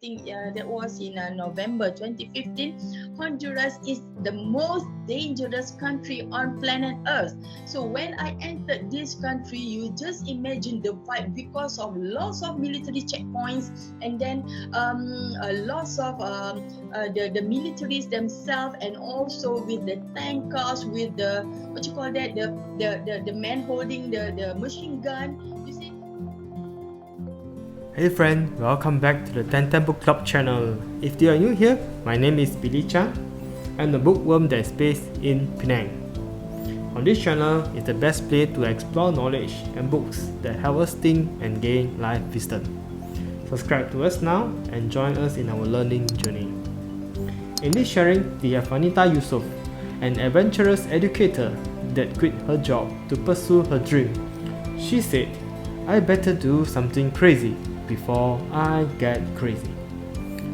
think that was in November 2015. Honduras is the most dangerous country on planet Earth. So when I entered this country, you just imagine the vibe because of lots of military checkpoints, and then a lots of the militaries themselves, and also with the tank cars, with the what you call that, the man holding the machine gun. You see. Hey friend, welcome back to the 1010 Book Club channel. If you are new here, my name is Billy Chan. I'm the bookworm that is based in Penang. On this channel is the best place to explore knowledge and books that help us think and gain life wisdom. Subscribe to us now and join us in our learning journey. In this sharing, we have Anita Yusuf, an adventurous educator that quit her job to pursue her dream. She said, "I better do something crazy before I get crazy."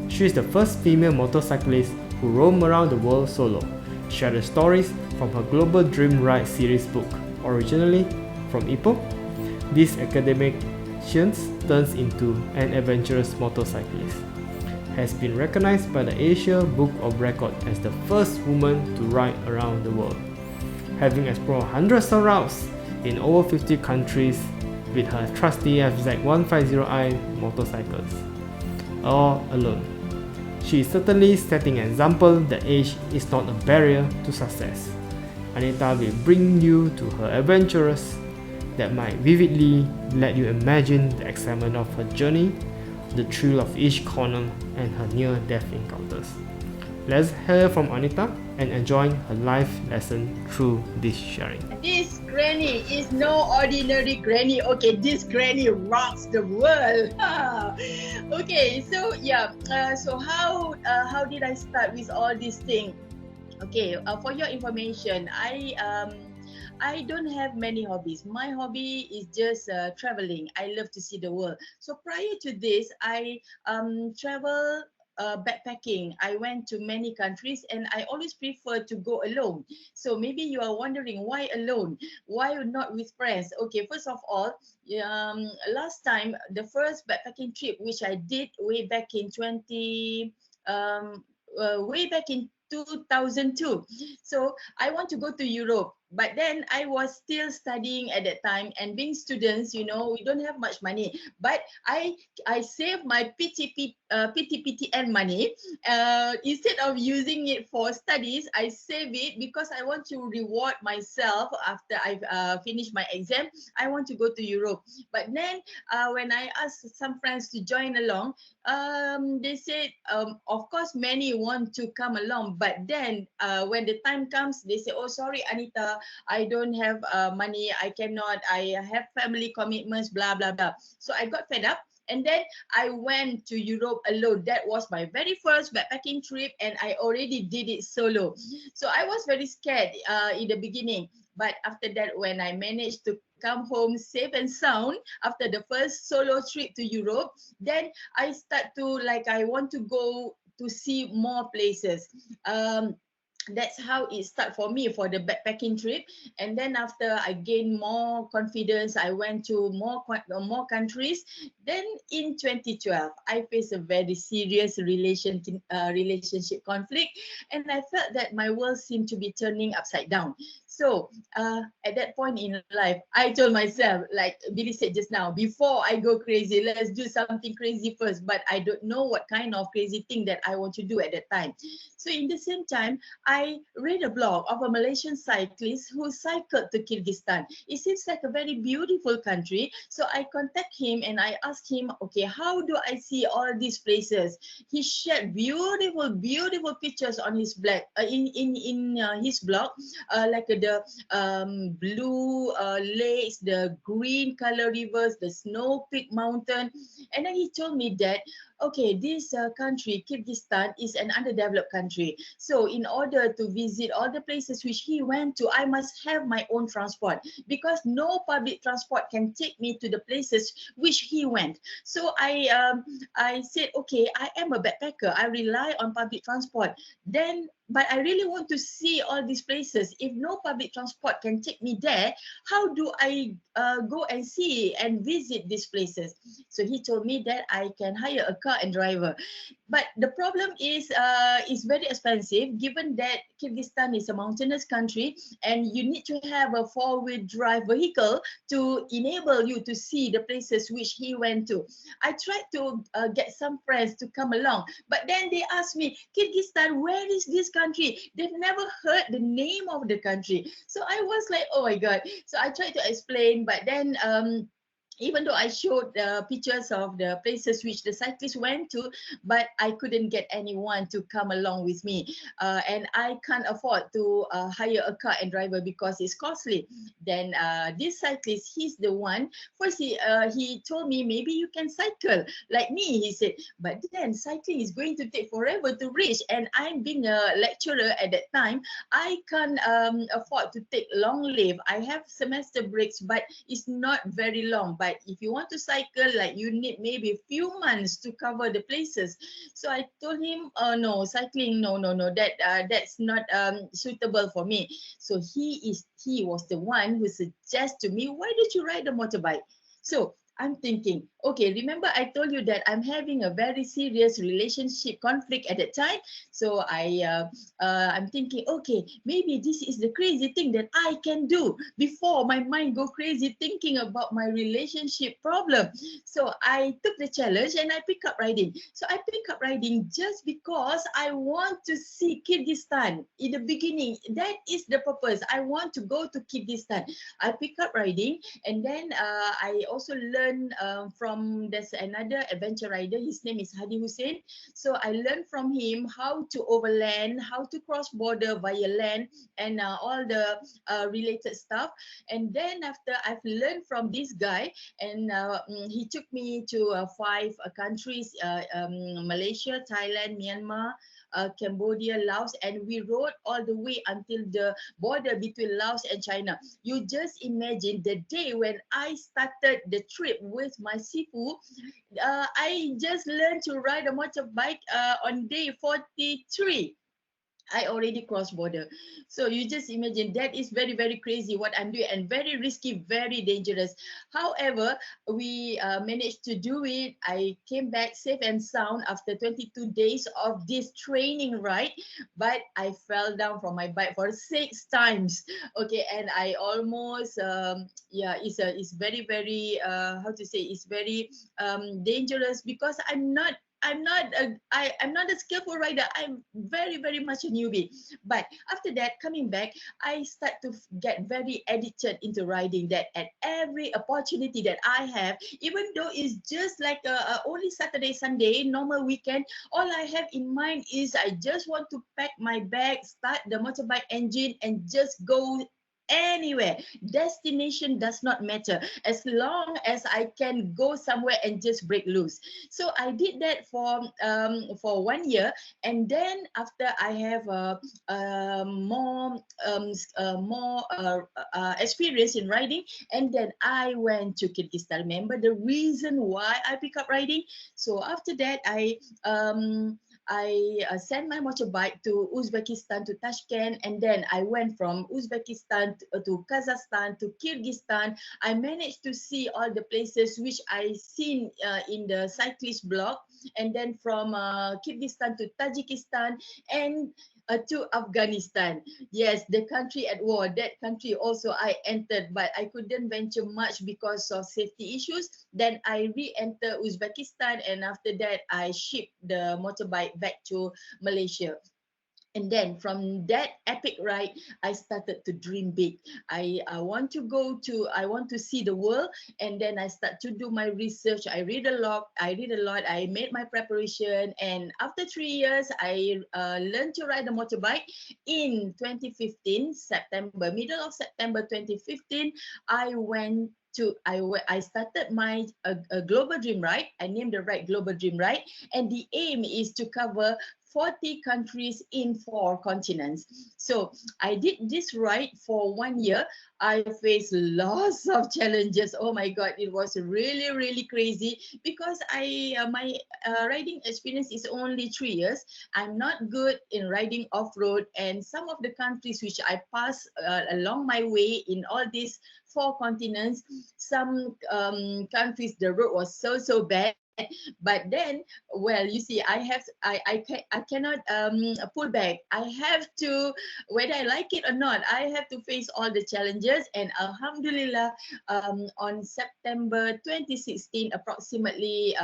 She is the first female motorcyclist who roam around the world solo. Share the stories from her Global Dream Ride series book, originally from Ipoh. This academician turns into an adventurous motorcyclist. Has been recognized by the Asia Book of Record as the first woman to ride around the world, having explored hundreds of routes in over 50 countries with her trusty FZ150i motorcycles, all alone. She is certainly setting an example that age is not a barrier to success. Anita will bring you to her adventures that might vividly let you imagine the excitement of her journey, the thrill of each corner, and her near-death encounters. Let's hear from Anita and enjoy her life lesson through this sharing. This granny is no ordinary granny. Okay, this granny rocks the world. Okay, so yeah, so how did I start with all this thing? Okay, for your information, I don't have many hobbies. My hobby is just traveling. I love to see the world. So prior to this, I travel backpacking. I went to many countries, and I always prefer to go alone. So maybe you are wondering, why alone? Why not with friends? Okay, first of all, last time, the first backpacking trip which I did way back in 2002. So I want to go to Europe, but then I was still studying at that time, and being students, we don't have much money. But I saved my PTPTN money. Instead of using it for studies, I save it because I want to reward myself after I've finished my exam. I want to go to Europe. But then when I asked some friends to join along, they said, of course, many want to come along. But then when the time comes, they say, "Oh, sorry, Anita, I don't have money. I cannot. I have family commitments, blah, blah, blah." So I got fed up. And then I went to Europe alone. That was my very first backpacking trip, and I already did it solo. So I was very scared in the beginning. But after that, when I managed to come home safe and sound after the first solo trip to Europe, then I start to, like, I want to go to see more places. That's how it started for me for the backpacking trip. And then after I gained more confidence, I went to more countries. Then in 2012, I faced a very serious relationship conflict, and I felt that my world seemed to be turning upside down. So at that point in life, I told myself, like Billy said just now, before I go crazy, let's do something crazy first. But I don't know what kind of crazy thing that I want to do at that time. So in the same time, I read a blog of a Malaysian cyclist who cycled to Kyrgyzstan. It seems like a very beautiful country. So I contact him and I ask him, okay, how do I see all these places? He shared beautiful, beautiful pictures on his blog, his blog, like the blue lakes, the green color rivers, the snow-peaked mountain. And then he told me that, okay, this country, Kyrgyzstan, is an underdeveloped country. So in order to visit all the places which he went to, I must have my own transport, because no public transport can take me to the places which he went. So I said, okay, I am a backpacker. I rely on public transport. Then, but I really want to see all these places. If no public transport can take me there, how do I go and see and visit these places? So he told me that I can hire a car car and driver. But the problem is it's very expensive, given that Kyrgyzstan is a mountainous country and you need to have a four-wheel drive vehicle to enable you to see the places which he went to. I tried to get some friends to come along, but then they asked me, Kyrgyzstan, where is this country? They've never heard the name of the country. So I was like, oh my God. So I tried to explain, but then even though I showed pictures of the places which the cyclists went to, but I couldn't get anyone to come along with me. And I can't afford to hire a car and driver because it's costly. Then this cyclist, he's the one, first he told me, maybe you can cycle like me, he said. But then cycling is going to take forever to reach. And I'm being a lecturer at that time. I can't afford to take long leave. I have semester breaks, but it's not very long. But if you want to cycle, like you need maybe a few months to cover the places. So I told him, no, cycling, no, that's not suitable for me. So he was the one who suggested to me, why don't you ride a motorbike? So I'm thinking, okay, remember I told you that I'm having a very serious relationship conflict at that time. So I'm thinking, okay, maybe this is the crazy thing that I can do before my mind go crazy thinking about my relationship problem. So I took the challenge and I picked up riding. So I picked up riding just because I want to see Kyrgyzstan in the beginning. That is the purpose. I want to go to Kyrgyzstan. I picked up riding, and then I also learned from there's another adventure rider. His name is Hadi Hussein. So I learned from him how to overland, how to cross border via land, and all the related stuff. And then after I've learned from this guy, and he took me to 5 countries, Malaysia, Thailand, Myanmar, Cambodia, Laos, and we rode all the way until the border between Laos and China. You just imagine the day when I started the trip with my sifu. I just learned to ride a motorbike on day 43. I already crossed border. So you just imagine, that is very, very crazy what I'm doing, and very risky, very dangerous. However, we managed to do it. I came back safe and sound after 22 days of this training ride, but I fell down from my bike for 6 times. Okay, and I almost, yeah, it's very, very, how to say, it's very dangerous, because I'm not a skillful rider. I'm very, very much a newbie. But after that, coming back, I start to get very addicted into riding, that at every opportunity that I have, even though it's just like only Saturday, Sunday, normal weekend, all I have in mind is I just want to pack my bag, start the motorbike engine, and just go anywhere. Destination does not matter, as long as I can go somewhere and just break loose. So I did that for 1 year, and then after I have more experience in riding, and then I went to Kyrgyzstan. Remember the reason why I pick up riding? So after that, I sent my motorbike to Uzbekistan, to Tashkent, and then I went from Uzbekistan to Kazakhstan to Kyrgyzstan. I managed to see all the places which I seen in the cyclist blog, and then from Kyrgyzstan to Tajikistan, and to Afghanistan. Yes, the country at war. That country also I entered, but I couldn't venture much because of safety issues. Then I re-enter Uzbekistan, and after that I shipped the motorbike back to Malaysia. And then from that epic ride, I started to dream big. I want to see the world. And then I start to do my research. I read a lot. I made my preparation. And after 3 years, I learned to ride a motorbike. In 2015, middle of September 2015, I started my global dream ride. I named the ride Global Dream Ride, and the aim is to cover 40 countries in 4 continents. So I did this ride for 1 year. I faced lots of challenges. Oh my God, it was really, really crazy, because my riding experience is only 3 years. I'm not good in riding off-road, and some of the countries which I passed along my way in all these 4 continents, some countries, the road was so bad. But then, well, you see, I cannot pull back. I have to, whether I like it or not, I have to face all the challenges. And Alhamdulillah, on September 2016, approximately,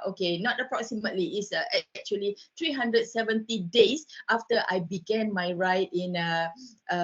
okay, not approximately, it's actually 370 days after I began my ride in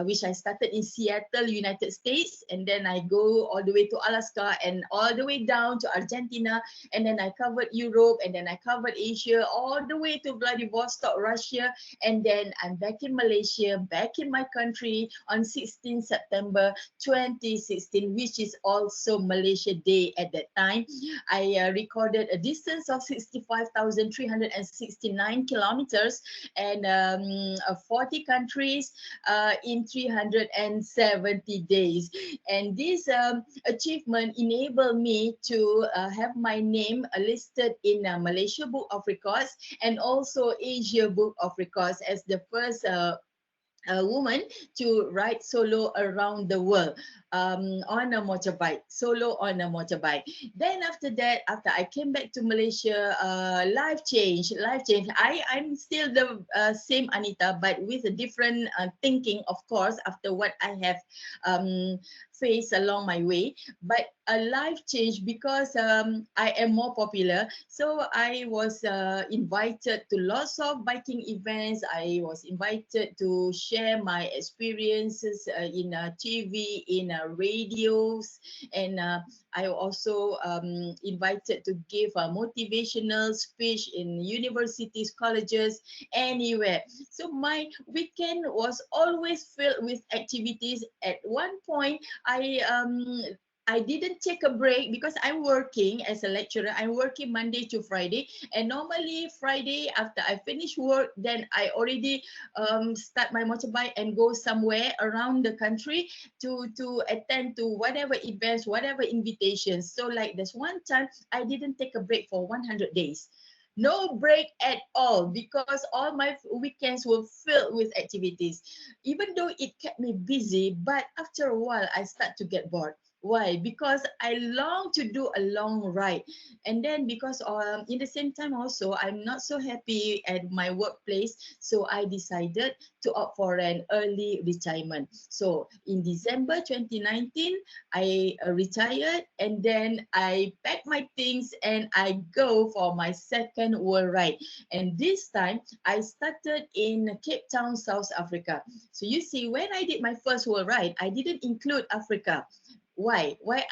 which I started in Seattle, United States, and then I go all the way to Alaska and all the way down to Argentina, and then I covered Europe, and then I covered Asia, all the way to Vladivostok, Russia, and then I'm back in Malaysia, back in my country on 16 September 2016, which is also Malaysia Day at that time. I recorded a distance of 65,369 kilometers and 40 countries in 370 days. And this achievement enabled me to have my name listed in Malaysia Book of Records and also Asia Book of Records as the first a woman to ride solo around the world on a motorbike, solo on a motorbike. Then after that, after I came back to Malaysia, life changed, life changed. I'm still the same Anita, but with a different thinking, of course, after what I have faced along my way. But a life change because I am more popular. So I was invited to lots of biking events. I was invited to share my experiences in TV, in radios, and I also invited to give a motivational speech in universities, colleges, anywhere. So my weekend was always filled with activities. At one point, I didn't take a break because I'm working as a lecturer. I'm working Monday to Friday, and normally Friday after I finish work, then I already start my motorbike and go somewhere around the country to attend to whatever events, whatever invitations. So like there's one time I didn't take a break for 100 days. No break at all because all my weekends were filled with activities. Even though it kept me busy, but after a while I start to get bored. Why? Because I long to do a long ride. And then because in the same time also, I'm not so happy at my workplace. So I decided to opt for an early retirement. So in December 2019, I retired, and then I packed my things and I go for my second world ride. And this time I started in Cape Town, South Africa. So you see, when I did my first world ride, I didn't include Africa. Why? Why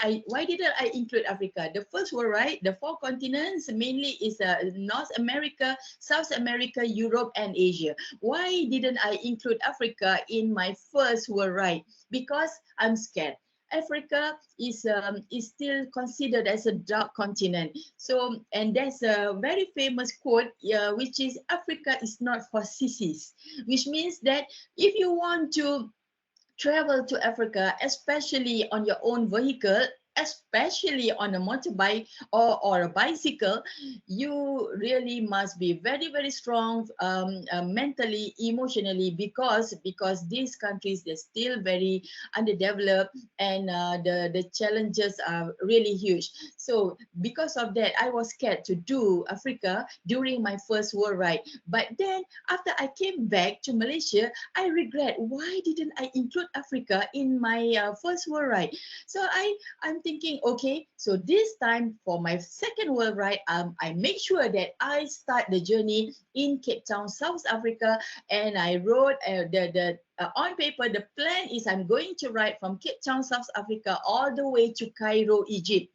didn't I include Africa? The first world, right? The four continents mainly is North America, South America, Europe, and Asia. Why didn't I include Africa in my first world ride? Because I'm scared. Africa is still considered as a dark continent. So, and there's a very famous quote, which is Africa is not for sissies, which means that if you want to travel to Africa, especially on your own vehicle, especially on a motorbike or a bicycle, you really must be very, very strong mentally, emotionally, because these countries, they're still very underdeveloped, and the challenges are really huge. So because of that, I was scared to do Africa during my first world ride. But then after I came back to Malaysia, I regret, why didn't I include Africa in my first world ride? So I'm thinking, okay, so this time for my second world ride, I make sure that I start the journey in Cape Town, South Africa, and I wrote on paper, the plan is I'm going to ride from Cape Town, South Africa, all the way to Cairo, Egypt.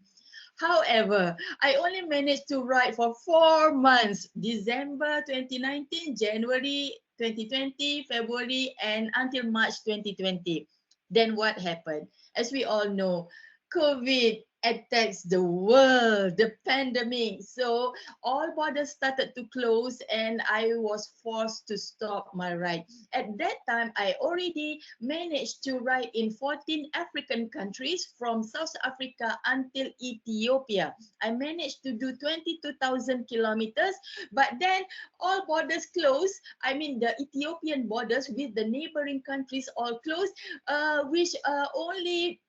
However, I only managed to ride for 4 months, December 2019, January 2020, February, and until March 2020. Then what happened? As we all know, COVID attacks the world, the pandemic. So all borders started to close, and I was forced to stop my ride. At that time, I already managed to ride in 14 African countries from South Africa until Ethiopia. I managed to do 22,000 kilometers, but then all borders closed. I mean, the Ethiopian borders with the neighboring countries all closed, which only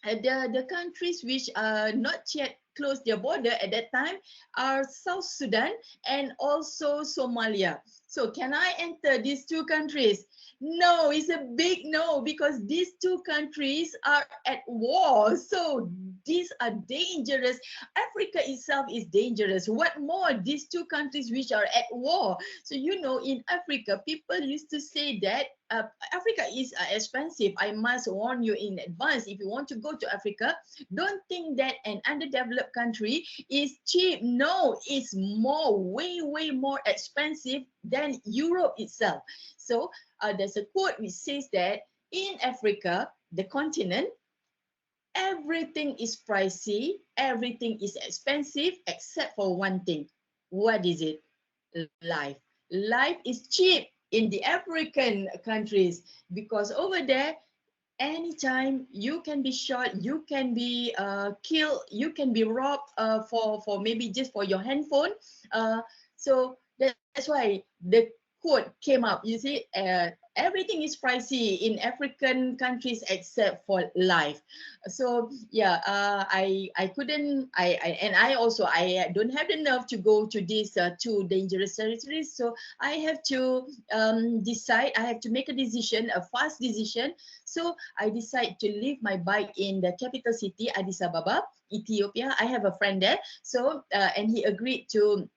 the countries which are not yet close their border at that time are South Sudan and also Somalia. So can I enter these two countries? No, it's a big no, because these two countries are at war. So these are dangerous. Africa itself is dangerous. What more, these two countries which are at war? So, you know, in Africa, people used to say that Africa is expensive. I must warn you in advance. If you want to go to Africa, don't think that an underdeveloped country is cheap. No, it's more, way, way more expensive than Europe itself. So there's a quote which says that in Africa, the continent, everything is pricey, everything is expensive, except for one thing. What is it? Life. Life is cheap in the African countries, because over there, anytime you can be shot, you can be killed, you can be robbed for maybe just for your handphone. So that's why the quote came up. You see, everything is pricey in African countries except for life. So yeah, I couldn't, and I also, I don't have the nerve to go to these two dangerous territories. So I have to decide. I have to make a decision, a fast decision. So I decide to leave my bike in the capital city, Addis Ababa, Ethiopia. I have a friend there. So and he agreed to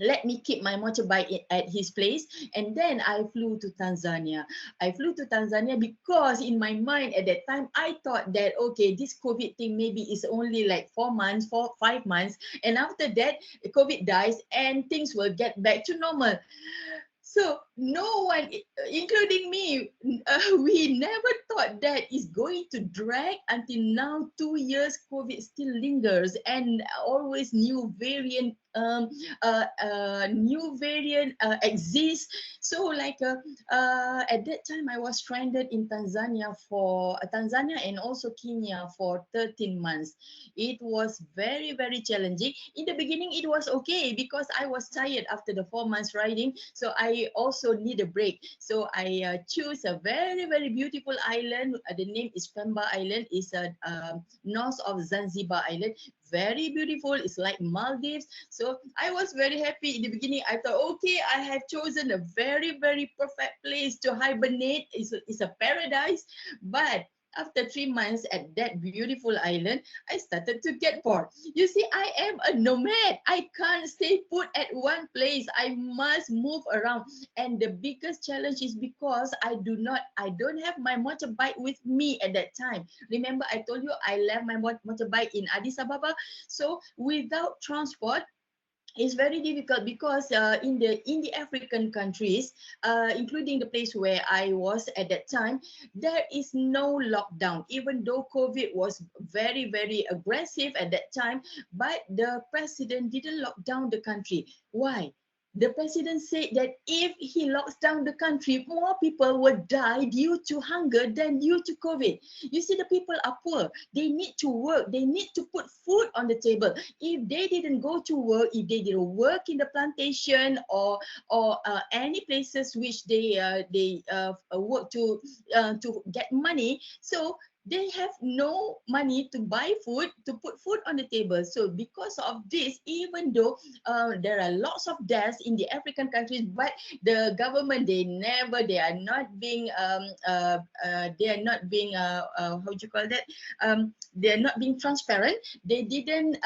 let me keep my motorbike at his place. And then I flew to Tanzania. I flew to Tanzania because in my mind at that time, I thought that, okay, this COVID thing maybe is only like 4 months, 5 months. And after that, COVID dies and things will get back to normal. So no one, including me, we never thought that it's going to drag until now. 2 years, COVID still lingers, and always new variant exists. So like at that time, I was stranded in Tanzania for Tanzania and also Kenya for 13 months. It was very, very challenging. In the beginning, it was okay because I was tired after the 4 months riding. So I also need a break. So I choose a very, very beautiful island. The name is Pemba Island. It's north of Zanzibar Island. Very beautiful. It's like Maldives. So I was very happy in the beginning. I thought, okay, I have chosen a very, very perfect place to hibernate. It's a paradise. But after 3 months at that beautiful island, I started to get bored. You see, I am a nomad. I can't stay put at one place. I must move around. And the biggest challenge is because I don't have my motorbike with me at that time. Remember, I told you I left my motorbike in Addis Ababa. So without transport, it's very difficult because in the African countries, including the place where I was at that time, there is no lockdown. Even though COVID was very, very aggressive at that time, but the president didn't lock down the country. Why? The president said that if he locks down the country, more people will die due to hunger than due to COVID. You see, the people are poor. They need to work. They need to put food on the table. If they didn't go to work, if they didn't work in the plantation or any places which they work to get money, so they have no money to buy food, to put food on the table. So because of this, even though there are lots of deaths in the African countries, but the government, they are not being how do you call that, they are not being transparent. They didn't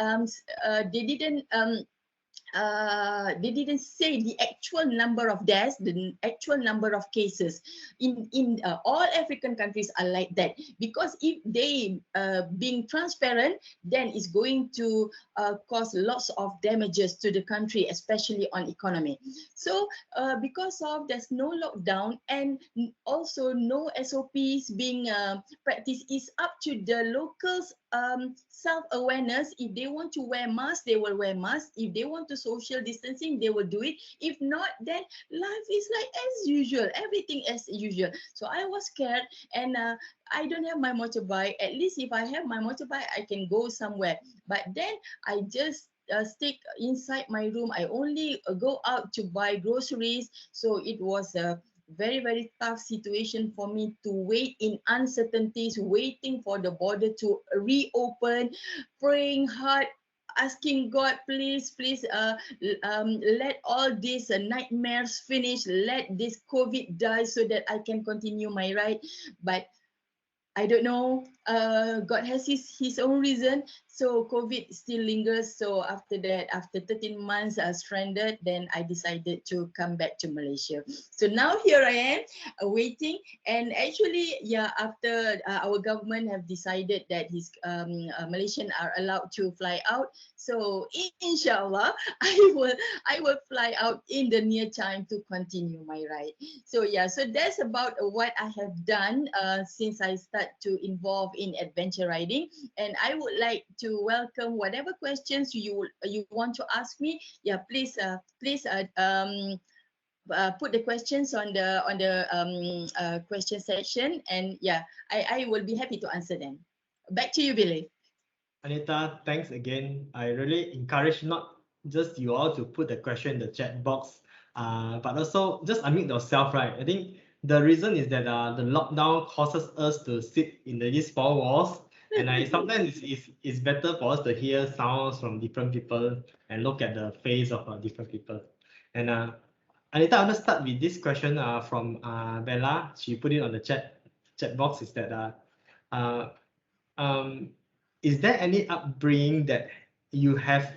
say the actual number of deaths, the actual number of cases. In all African countries are like that, because if they being transparent, then it's going to cause lots of damages to the country, especially on economy. So because of there's no lockdown and also no SOPs being practiced, it's up to the locals self-awareness. If they want to wear masks, they will wear masks. If they want to social distancing, they will do it. If not, then life is like as usual, everything as usual. So I was scared, and I don't have my motorbike. At least if I have my motorbike, I can go somewhere. But then I just stick inside my room. I only go out to buy groceries. So it was a very, very tough situation for me to wait in uncertainties, waiting for the border to reopen, praying hard. asking God, please, let all these nightmares finish. Let this COVID die so that I can continue my ride. But I don't know. God has his own reason. So COVID still lingers. So after that, after 13 months stranded, then I decided to come back to Malaysia. So now here I am waiting. And actually, yeah, after our government have decided that his Malaysian are allowed to fly out. So inshallah, I will fly out in the near time to continue my ride. So yeah, so that's about what I have done since I start to involve in adventure riding. And I would like to welcome whatever questions you want to ask me. Yeah, please put the questions on the question section, and yeah, I will be happy to answer them. Back to you, Billy. Anita, thanks again. I really encourage not just you all to put the question in the chat box, but also just unmute yourself, right? I think the reason is that the lockdown causes us to sit in these four walls, and sometimes it's better for us to hear sounds from different people and look at the face of different people. And Anita, I'm gonna start with this question from Bella. She put it on the chat box. Is that uh, um, is there any upbringing that you have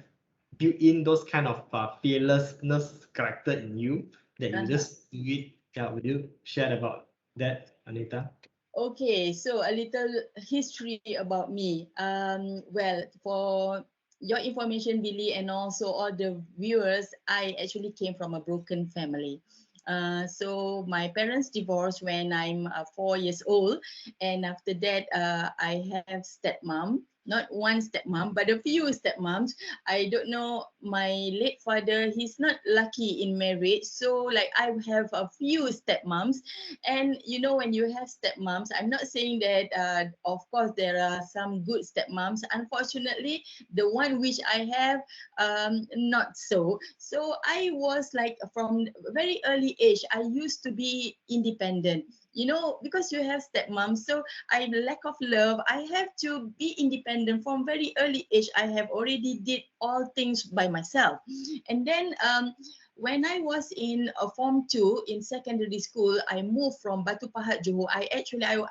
built in those kind of fearlessness character in you that you just do it? Yeah, would you share about that, Anita? Okay, so a little history about me. Well, for your information, Billy, and also all the viewers, I actually came from a broken family. So my parents divorced when I'm 4 years old, and after that, I have stepmom. Not one stepmom, but a few stepmoms. I don't know. My late father, he's not lucky in marriage, so like I have a few stepmoms. And you know, when you have stepmoms, I'm not saying that of course there are some good stepmoms. Unfortunately, the one which I have, not so. So I was like, from very early age, I used to be independent, you know, because you have stepmom. So I lack of love, I have to be independent from very early age. I have already did all things by myself. And then when I was in Form 2 in secondary school, I moved from Batu Pahat, Johor.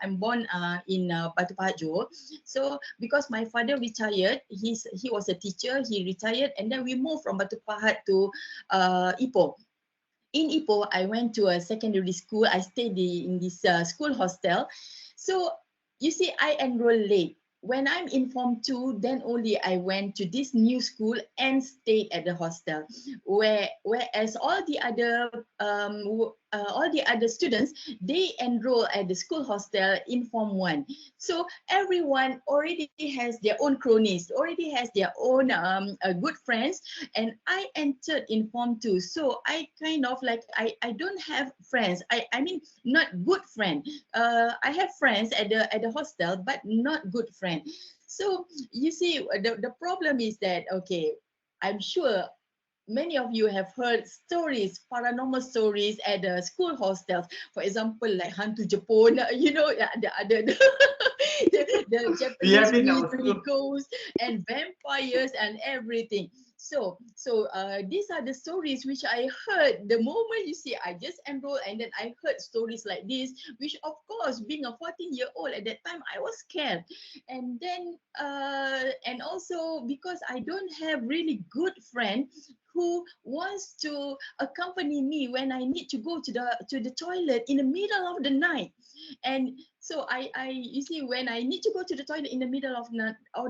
I'm born in Batu Pahat, Johor. So because my father retired, he was a teacher, he retired, and then we moved from Batu Pahat to Ipoh. In Ipoh, I went to a secondary school. I stayed in this school hostel. So you see, I enrolled late. When I'm in Form 2, then only I went to this new school and stayed at the hostel. Whereas all the other students, they enroll at the school hostel in Form 1. So everyone already has their own cronies, already has their own good friends, and I entered in Form 2. So I kind of like, I don't have friends. I mean, not good friend. I have friends at the hostel, but not good friend. So you see, the problem is that, okay, I'm sure many of you have heard stories, paranormal stories at the school hostels. For example, like Hantu Jepun, you know, the Japanese military ghosts and vampires and everything. So these are the stories which I heard the moment, you see, I just enrolled, and then I heard stories like this, which of course, being a 14-year-old at that time, I was scared. And then and also because I don't have really good friend who wants to accompany me when I need to go to the toilet in the middle of the night. And so you see, when I need to go to the toilet in the middle of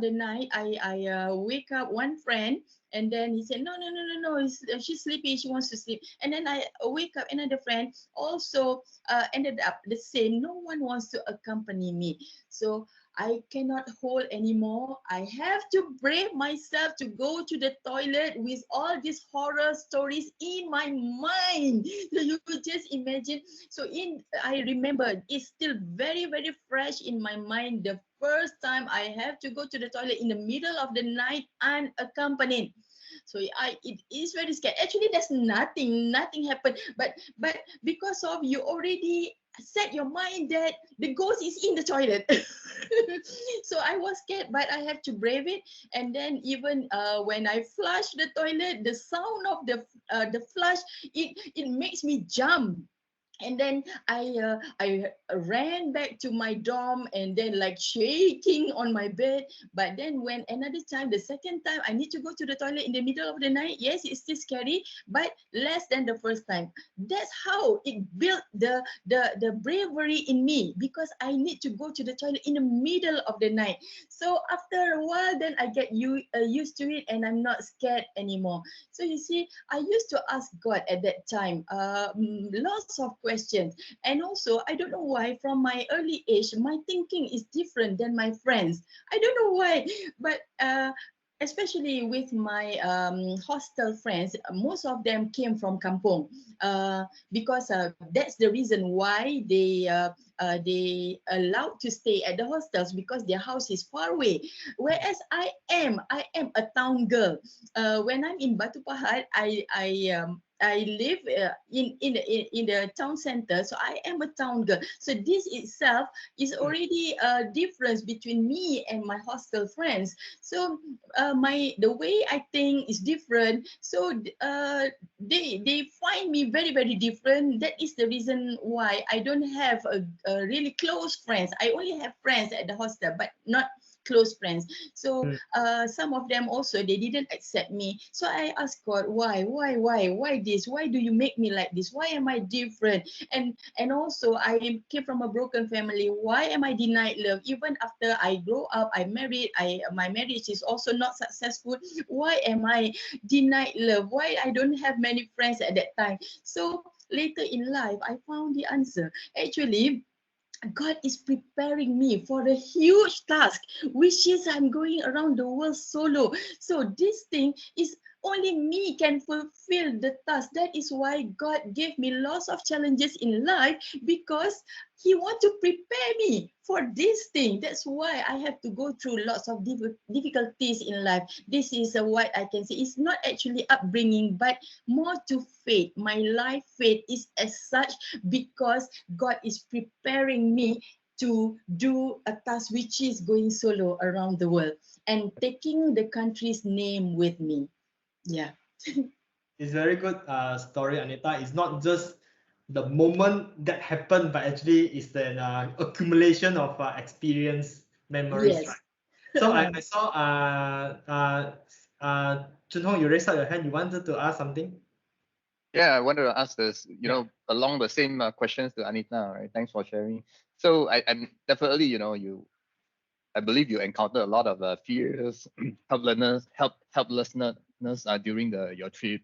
the night, I wake up one friend, and then he said, no, she's sleepy, she wants to sleep. And then I wake up another friend, also ended up the same. No one wants to accompany me. So I cannot hold anymore. I have to brave myself to go to the toilet with all these horror stories in my mind. So you could just imagine. So I remember, it's still very, very fresh in my mind. The first time I have to go to the toilet in the middle of the night unaccompanied. So it is very scared. Actually, there's nothing happened. But because of you already set your mind that the ghost is in the toilet. So I was scared, but I have to brave it. And then even when I flush the toilet, the sound of the flush, it makes me jump. And then I ran back to my dorm and then like shaking on my bed. But then when another time, the second time, I need to go to the toilet in the middle of the night. Yes, it's still scary, but less than the first time. That's how it built the bravery in me, because I need to go to the toilet in the middle of the night. So after a while, then I get used to it, and I'm not scared anymore. So you see, I used to ask God at that time lots of questions. And also, I don't know why, from my early age, my thinking is different than my friends. I don't know why, but especially with my hostel friends, most of them came from kampong, because that's the reason why they allowed to stay at the hostels, because their house is far away. Whereas I am a town girl. When I'm in Batu Pahat, I live in the town center, so I am a town girl. So this itself is already a difference between me and my hostel friends. So the way I think is different. So they find me very, very different. That is the reason why I don't have a really close friends. I only have friends at the hostel, but not close friends. So some of them also, they didn't accept me. So I asked God, why this? Why do you make me like this? Why am I different? And also, I came from a broken family. Why am I denied love? Even after I grow up, I married, my marriage is also not successful. Why am I denied love? Why I don't have many friends at that time? So later in life, I found the answer. Actually, God is preparing me for a huge task, which is I'm going around the world solo. So this thing is only me can fulfill the task. That is why God gave me lots of challenges in life, because He wants to prepare me for this thing. That's why I have to go through lots of difficulties in life. This is what I can say. It's not actually upbringing, but more to faith. My life faith is as such, because God is preparing me to do a task which is going solo around the world and taking the country's name with me. Yeah. It's very good story, Anita. It's not just the moment that happened, but actually it's an accumulation of experience, memories, Yes. right? So I saw Junhong, you raised up your hand. You wanted to ask something? Yeah, I wanted to ask this, Yeah. along the same questions to Anita, right? Thanks for sharing. So I'm definitely, I believe you encountered a lot of fears, helplessness during your trip.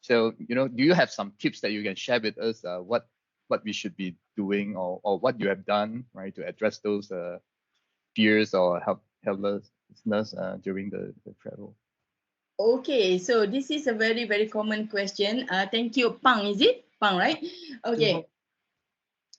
So, do you have some tips that you can share with us, what we should be doing, or what you have done, right, to address those fears or helplessness during the travel? Okay, so this is a very, very common question. Thank you. Pang, is it? Pang, right? Junhong.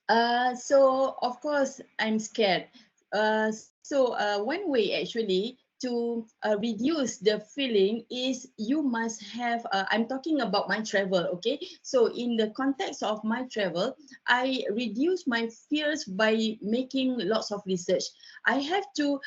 Okay. So of course I'm scared. One way actually to reduce the feeling is you must have. I'm talking about my travel. Okay, so in the context of my travel, I reduce my fears by making lots of research. I have to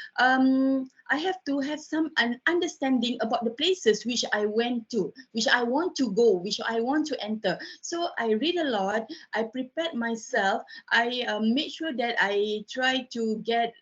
have some an understanding about the places which I went to, which I want to go, which I want to enter. So I read a lot. I prepared myself. I make sure that I try to get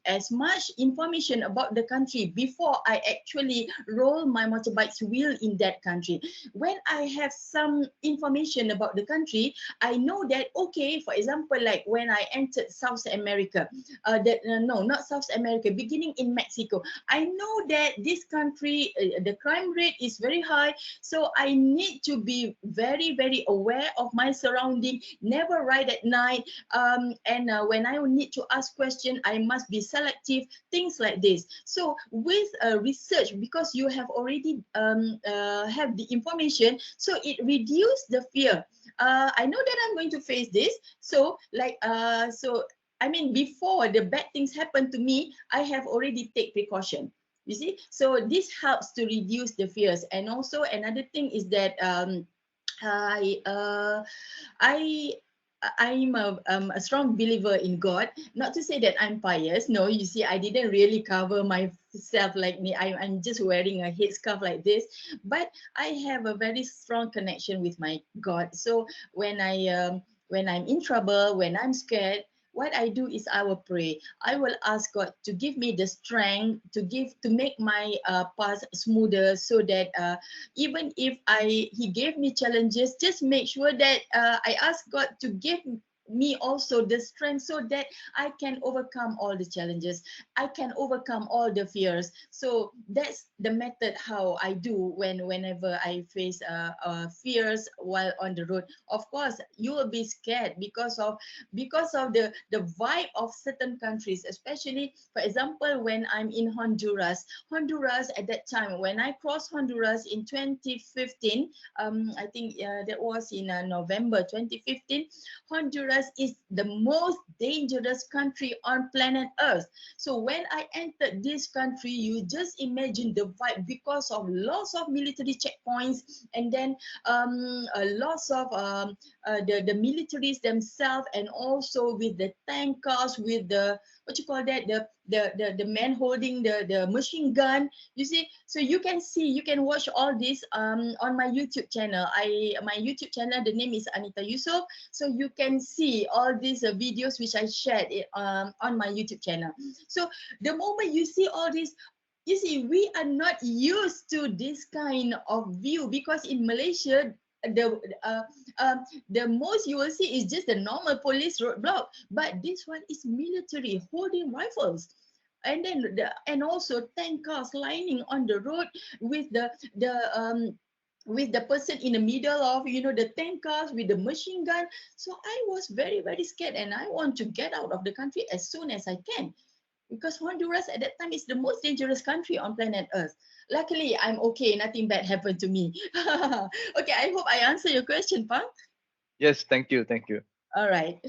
as much information about the country before I actually roll my motorbike's wheel in that country. When I have some information about the country, I know that, okay, for example, like when I entered South America, no, not South America, beginning in Mexico, I know that this country, the crime rate is very high. So I need to be very, very aware of my surrounding, never ride at night. When I need to ask questions, I must be selective, things like this. So with research, because you have already have the information, so it reduces the fear. I know that I'm going to face this. So I mean, before the bad things happen to me, I have already take precaution. You see, so this helps to reduce the fears. And also another thing is that I I I'm a strong believer in God. Not to say that I'm pious. No, you see, I didn't really cover myself like me. I'm just wearing a headscarf like this. But I have a very strong connection with my God. So when I'm in trouble, when I'm scared, what I do is I will pray. I will ask God to give me the strength to make my path smoother, so that even if he gave me challenges, just make sure that I ask God to give me also the strength, so that I can overcome all the challenges, I can overcome all the fears. So that's the method how I do whenever I face fears while on the road. Of course you will be scared because of the vibe of certain countries, especially for example when I'm in Honduras at that time. When I crossed Honduras in 2015, I think that was in November 2015. Honduras is the most dangerous country on planet Earth. So when I entered this country, you just imagine the vibe, because of lots of military checkpoints, and then lots of the militaries themselves, and also with the tank cars, with the what you call that, the man holding the machine gun. You see, so you can watch all this on my YouTube channel. My YouTube channel, the name is Anita Yusuf. So you can see all these videos which I shared on my YouTube channel. So the moment you see all this, you see, we are not used to this kind of view, because in Malaysia, uh, the most you will see is just the normal police roadblock, but this one is military holding rifles. And then and also tank cars lining on the road with the person in the middle of the tank cars with the machine gun. So I was very very scared, and I want to get out of the country as soon as I can, because Honduras at that time is the most dangerous country on planet Earth. Luckily, I'm okay. Nothing bad happened to me. Okay, I hope I answer your question, Pang. Yes, thank you, thank you. All right.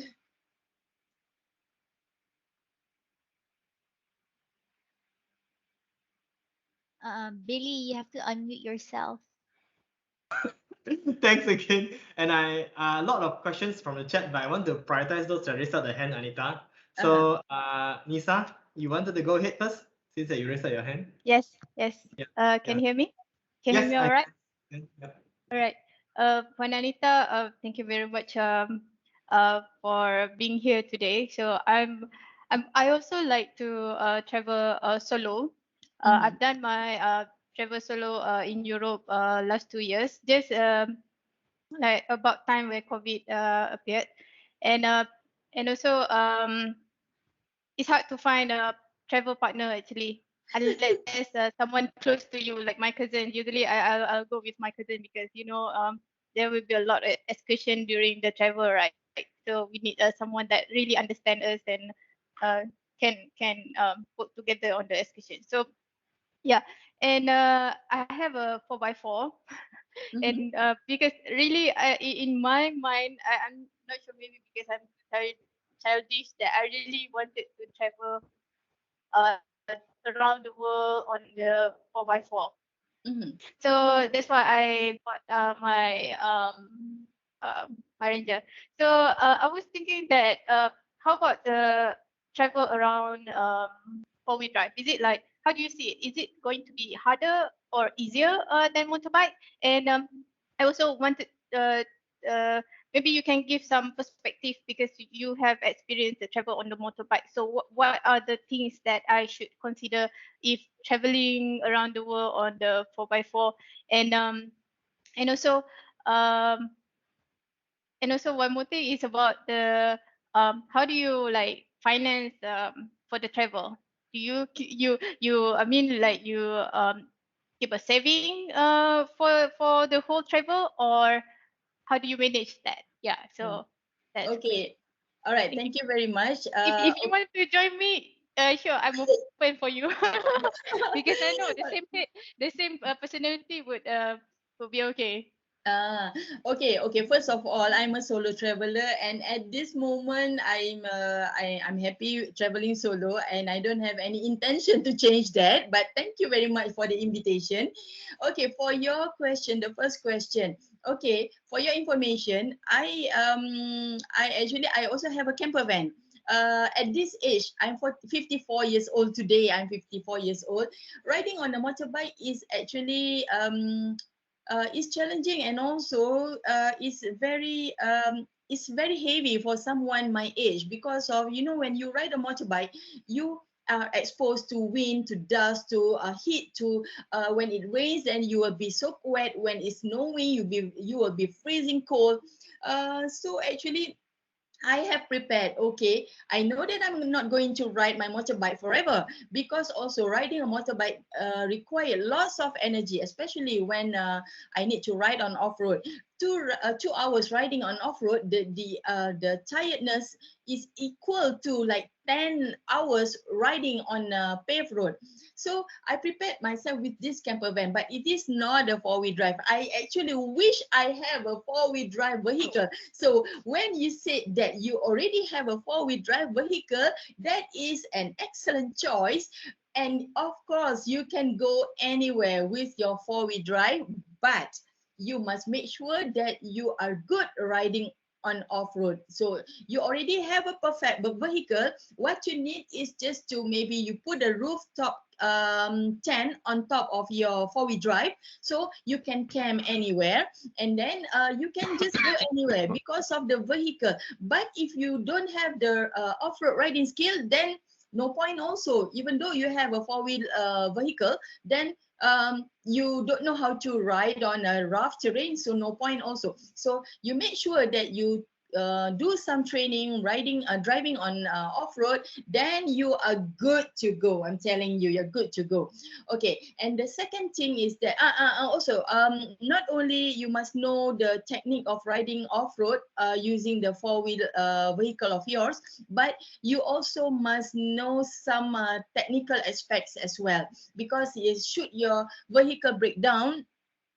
Billy, you have to unmute yourself. Thanks again. And a lot of questions from the chat, but I want to prioritize those that raised up the hand, Anita. So, Nisa, you wanted to go ahead first, since that you raised up your hand. Yes, yes. Yeah. Can you hear me? Can you Yes, hear me all right? Yep. All right. Juan Anita, thank you very much for being here today. So I also like to travel solo. I've done my travel solo in Europe last 2 years. Just like about time where COVID appeared, and uh, and also it's hard to find a travel partner actually, unless someone close to you like my cousin. Usually I'll go with my cousin because there will be a lot of excursion during the travel, right? So we need someone that really understand us and uh, can work together on the excursion. So yeah, and I have a 4x4, Mhm. and because really in my mind I'm not sure, maybe because I'm childish, that I really wanted to travel uh, around the world on the 4x4. Mhm. So that's why I bought my Ranger. So I was thinking that how about the travel around four-wheel drive? Is it like, how do you see it? Is it going to be harder or easier than motorbike? And I also wanted uh, maybe you can give some perspective because you have experienced the travel on the motorbike. So what are the things that I should consider if traveling around the world on the 4x4? And and also um one more thing is about the how do you like finance for the travel? Do you I mean like you keep a saving for the whole travel, or how do you manage that? Yeah, Mm. so that's great. Okay. All right. Thank you. Thank you very much. If you want to join me, sure, I'm open for you. Because I know the same personality would be okay. Okay. First of all, I'm a solo traveler, and at this moment, I'm happy traveling solo, and I don't have any intention to change that. But thank you very much for the invitation. Okay, for your question, the first question. Okay, for your information, I also have a camper van. At this age, 54 years old today. I'm 54 years old. Riding on a motorbike is actually is challenging, and also is very heavy for someone my age, because of, when you ride a motorbike, you are exposed to wind, to dust, to heat, to when it rains, then you will be so wet. When it's snowing, you will be freezing cold. So actually, I have prepared. Okay, I know that I'm not going to ride my motorbike forever, because also riding a motorbike require lots of energy, especially when I need to ride on off road. 2 hours riding on off road, the tiredness is equal to like 10 hours riding on a paved road. So I prepared myself with this camper van, but it is not a four-wheel drive. I actually wish I have a four-wheel drive vehicle. So when you said that you already have a four-wheel drive vehicle, that is an excellent choice. And of course, you can go anywhere with your four-wheel drive, but you must make sure that you are good riding on off-road. So you already have a perfect vehicle. What you need is just to, maybe you put a rooftop tent on top of your four-wheel drive, so you can camp anywhere, and then you can just go anywhere because of the vehicle. But if you don't have the off-road riding skill, then no point also. Even though you have a four-wheel vehicle, then you don't know how to ride on a rough terrain, so no point also. So you make sure that you do some training, driving on off-road, then you are good to go. I'm telling you, you're good to go. Okay, and the second thing is that also, not only you must know the technique of riding off-road using the four-wheel vehicle of yours, but you also must know some technical aspects as well, because should your vehicle break down,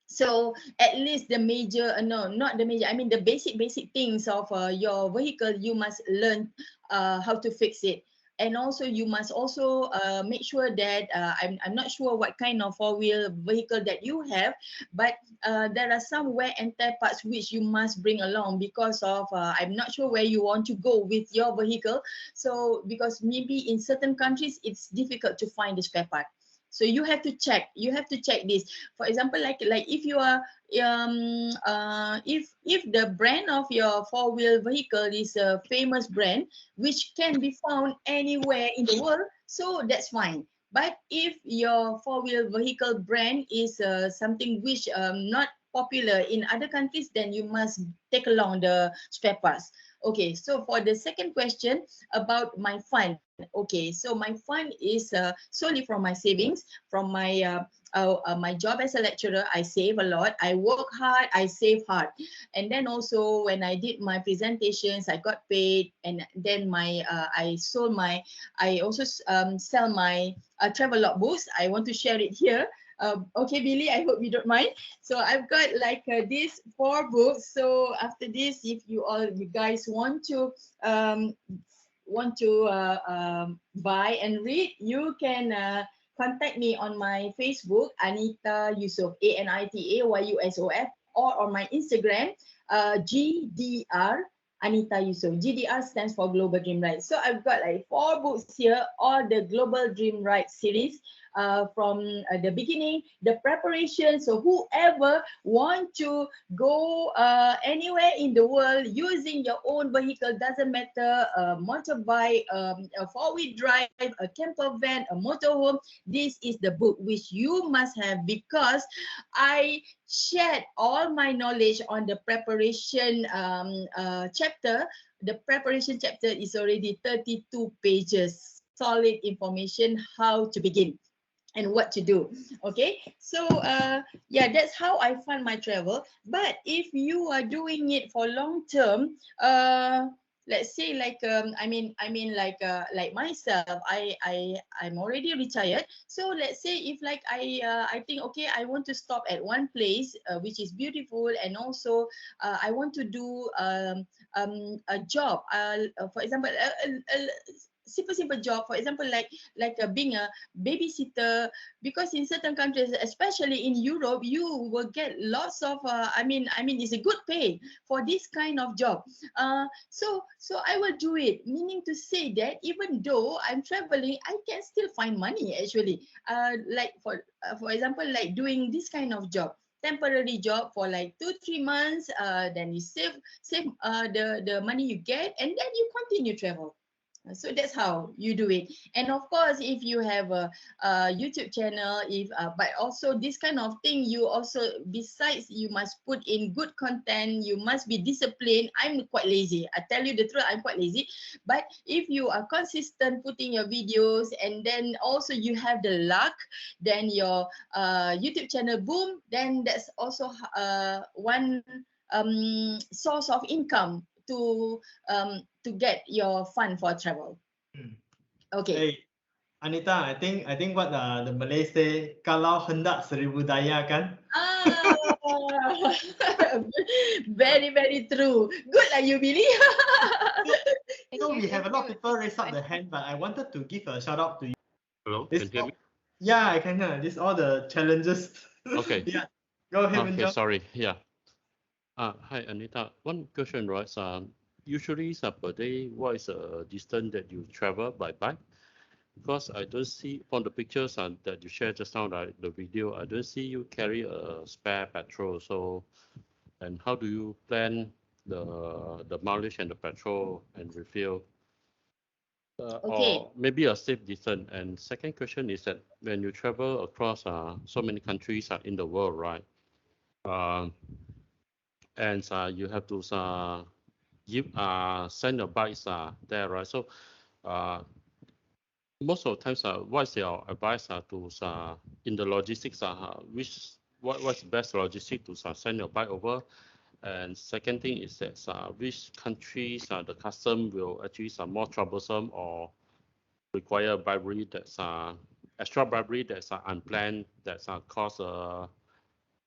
so at least the major, no, not the major, I mean the basic things of your vehicle, you must learn how to fix it. And also you must also make sure that I'm not sure what kind of four-wheel vehicle that you have, but there are some wear and tear parts which you must bring along, because of I'm not sure where you want to go with your vehicle. So because maybe in certain countries it's difficult to find the spare part. So you have to check. You have to check this. For example, like if you are if the brand of your four-wheel vehicle is a famous brand which can be found anywhere in the world, so that's fine. But if your four-wheel vehicle brand is something which not popular in other countries, then you must take along the spare parts. Okay, so for the second question about my fund. Okay, so my fund is solely from my savings, from my job as a lecturer. I save a lot. I work hard. I save hard. And then also when I did my presentations, I got paid. And then I also sell my travel log books. I want to share it here. Okay, Billy, I hope you don't mind. So I've got like these 4 books. So after this, if you guys want to buy and read, you can contact me on my Facebook, Anita Yusof, ANITA YUSOF, or on my Instagram, GDR Anita Yusuf. GDR stands for Global Dream Ride. So I've got like 4 books here, all the Global Dream Ride series. From the beginning, the preparation. So whoever want to go anywhere in the world using your own vehicle, doesn't matter, a motorbike, a four-wheel drive, a camper van, a motorhome, this is the book which you must have, because I shared all my knowledge on the preparation chapter. The preparation chapter is already 32 pages, solid information how to begin and what to do. Okay, so yeah, that's how I fund my travel. But if you are doing it for long term, let's say like like myself, I'm already retired. So let's say if like I think, okay, I want to stop at one place which is beautiful, and also I want to do a job, for example, a simple job, for example, like being a babysitter, because in certain countries, especially in Europe, you will get lots of I mean it's a good pay for this kind of job. So I will do it, meaning to say that even though I'm traveling, I can still find money actually. Like for example, like doing this kind of job, temporary job for like 2-3 months, then you save the money you get, and then you continue travel. So that's how you do it. And of course, if you have a YouTube channel, if but also this kind of thing, you also, besides you must put in good content, you must be disciplined. I'm quite lazy, I tell you the truth, I'm quite lazy. But if you are consistent putting your videos, and then also you have the luck, then your YouTube channel boom, then that's also one source of income to get your fund for travel. Hmm. Okay. Hey, Anita, I think what the Malay say, kalau hendak seribu daya kan? Ah, very, very true. Good lah, you Billy. Thank So you, we have a thank lot of you. people raise up their hand, but I wanted to give a shout out to you. Hello, This can you hear me? yeah, I can hear. This all the challenges. Okay. Yeah. Go ahead, Okay, Minjong. sorry. Yeah. Hi, Anita. One question, right? Usually, per day, what is the distance that you travel by bike? Because I don't see from the pictures that you shared just now, right, the video, I don't see you carry a spare petrol. So, and how do you plan the mileage and the petrol and refill? Okay. Or maybe a safe distance. And second question is that when you travel across so many countries in the world, right? Um, and you have to give send your bikes there, right? So most of the times, what's your advice to in the logistics? What's the best logistic to send your bike over? And second thing is that which countries the custom will actually more troublesome or require bribery that's extra bribery that's unplanned that's cause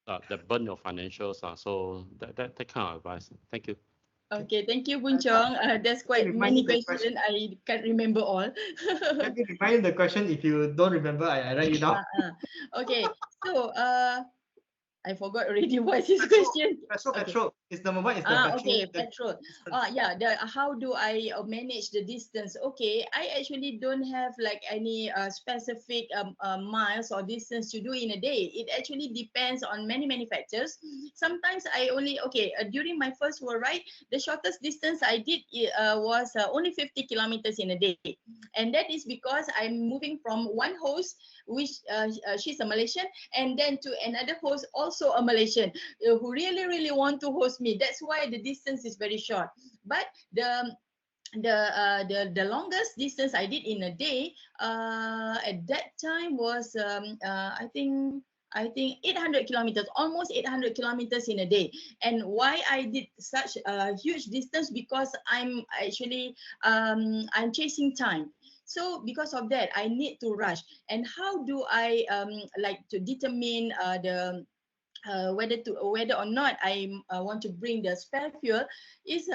that burn your financials. So that kind of advice. Thank you. Okay, thank you, Boon Chong. There's quite many questions. I can't remember all. Let me remind the question. If you don't remember, I write it down. Okay, so I forgot already what is his question. Okay. Petrol. It's number one. It's the petrol. Okay, petrol. Yeah, how do I manage the distance? Okay, I actually don't have like any specific miles or distance to do in a day. It actually depends on many factors. Sometimes I only, during my first world ride, the shortest distance I did was only 50 kilometers in a day. And that is because I'm moving from one host, which she's a Malaysian, and then to another host, also a Malaysian, who really want to host me. That's why the distance is very short. But the longest distance I did in a day at that time was I think 800 kilometers, almost 800 kilometers in a day. And why I did such a huge distance? Because I'm actually I'm chasing time. So because of that, I need to rush. And how do I like to determine whether or not I want to bring the spare fuel? Is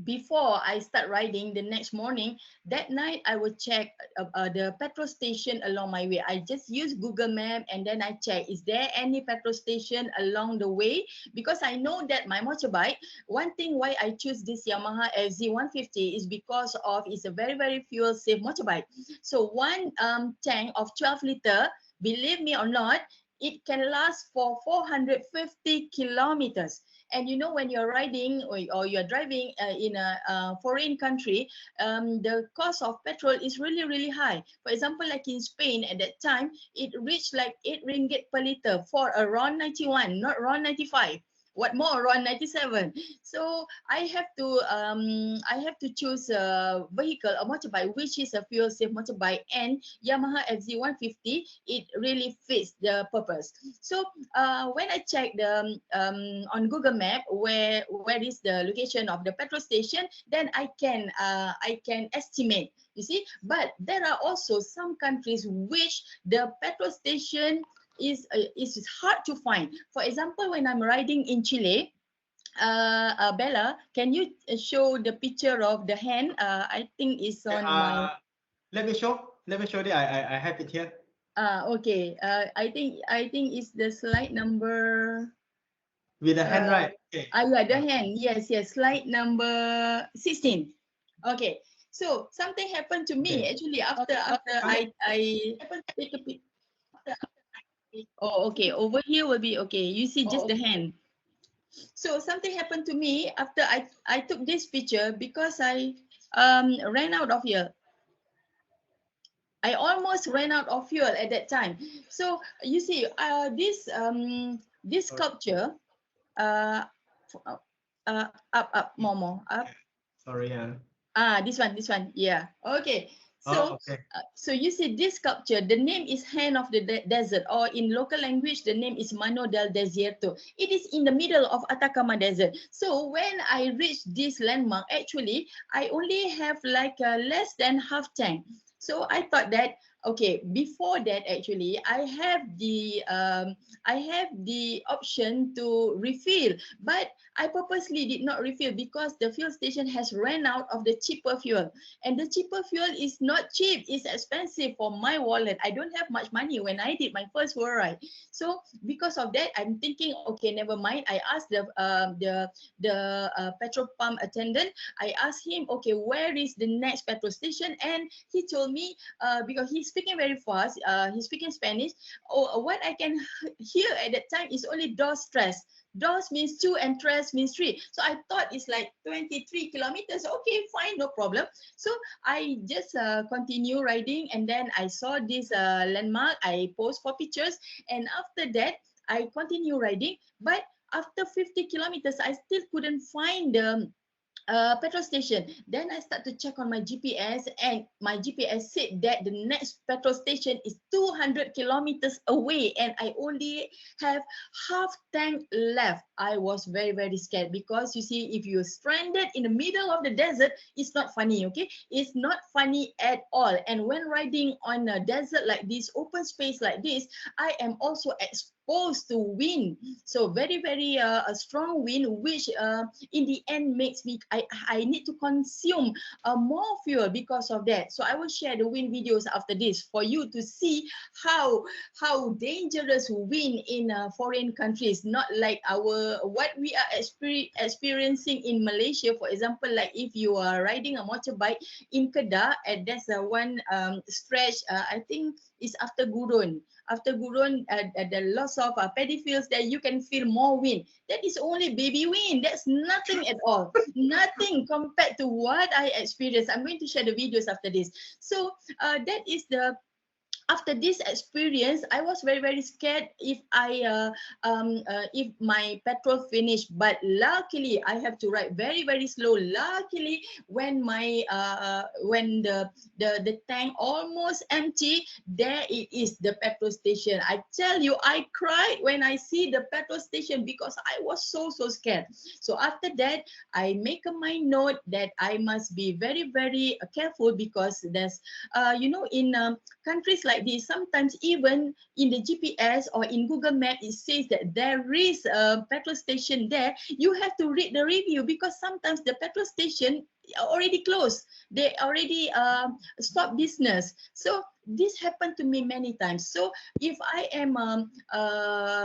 before I start riding the next morning, that night I will check the petrol station along my way. I just use Google Map, and then I check, is there any petrol station along the way? Because I know that my motorbike, one thing why I choose this Yamaha FZ150 is because of it's a very fuel safe motorbike. So one tank of 12 liter, believe me or not, it can last for 450 kilometers. And you know, when you're riding or you're driving in a foreign country, the cost of petrol is really high. For example, like in Spain at that time, it reached like 8 ringgit per liter for a RON 91, not RON 95. What more on 97? So I have to choose a vehicle, a motorbike, which is a fuel safe motorbike, and Yamaha FZ150. It really fits the purpose. So when I check the on Google Map where is the location of the petrol station, then I can estimate. You see, but there are also some countries which the petrol station is hard to find. For example, when I'm riding in Chile, Bella, can you show the picture of the hand? I think it's on my. Let me show. Let me show you. I have it here. Okay. I think it's the slide number. With the hand, right? Okay. Yeah, the hand. Yes, slide number 16. Okay. So something happened to me actually after I take a picture. Oh, okay. Over here will be okay. You see just the hand. So something happened to me after I took this picture because I ran out of fuel. I almost ran out of fuel at that time. So you see, this sculpture, up, more, up. Sorry, This one, yeah. Okay. So, okay. So you see this sculpture, the name is Hand of the Desert, or in local language, the name is Mano del Desierto. It is in the middle of Atacama Desert. So when I reached this landmark, actually, I only have like less than half tank. So I thought that, okay, before that, actually, I have the option to refill, but I purposely did not refill because the fuel station has ran out of the cheaper fuel, and the cheaper fuel is not cheap. It's expensive for my wallet. I don't have much money when I did my first world ride. So because of that, I'm thinking, okay, never mind. I asked the petrol pump attendant. I asked him, okay, where is the next petrol station? And he told me, because he's speaking very fast, he's speaking Spanish. What I can hear at that time is only dos tres. Dos means 2 and tres means 3. So I thought it's like 23 kilometers. Okay, fine, no problem. So I just continue riding, and then I saw this landmark. I posed for pictures, and after that, I continue riding. But after 50 kilometers, I still couldn't find the petrol station. Then I start to check on my GPS, and my GPS said that the next petrol station is 200 kilometers away, and I only have half tank left. I was very, very scared because you see, if you're stranded in the middle of the desert, it's not funny, okay? It's not funny at all. And when riding on a desert like this, open space like this, I am also exposed to wind. So very, very a strong wind, which in the end makes me, I need to consume more fuel because of that. So I will share the wind videos after this for you to see how dangerous wind in foreign countries, not like what we are experiencing in Malaysia. For example, like if you are riding a motorbike in Kedah, and there's one stretch, I think is after Gurun. After Gurun, the loss of paddy fields, that you can feel more wind. That is only baby wind. That's nothing at all. Nothing compared to what I experienced. I'm going to share the videos after this. So that is the. After this experience, I was very, very scared if if my petrol finished. But luckily, I have to ride very, very slow. Luckily, when my when the tank almost empty, there it is, the petrol station. I tell you, I cried when I see the petrol station because I was so scared. So after that, I make a mind note that I must be very, very careful because there's in countries like this, sometimes even in the GPS or in Google Map, it says that there is a petrol station there. You have to read the review because sometimes the petrol station already closed. They already stopped business. So this happened to me many times. So if I am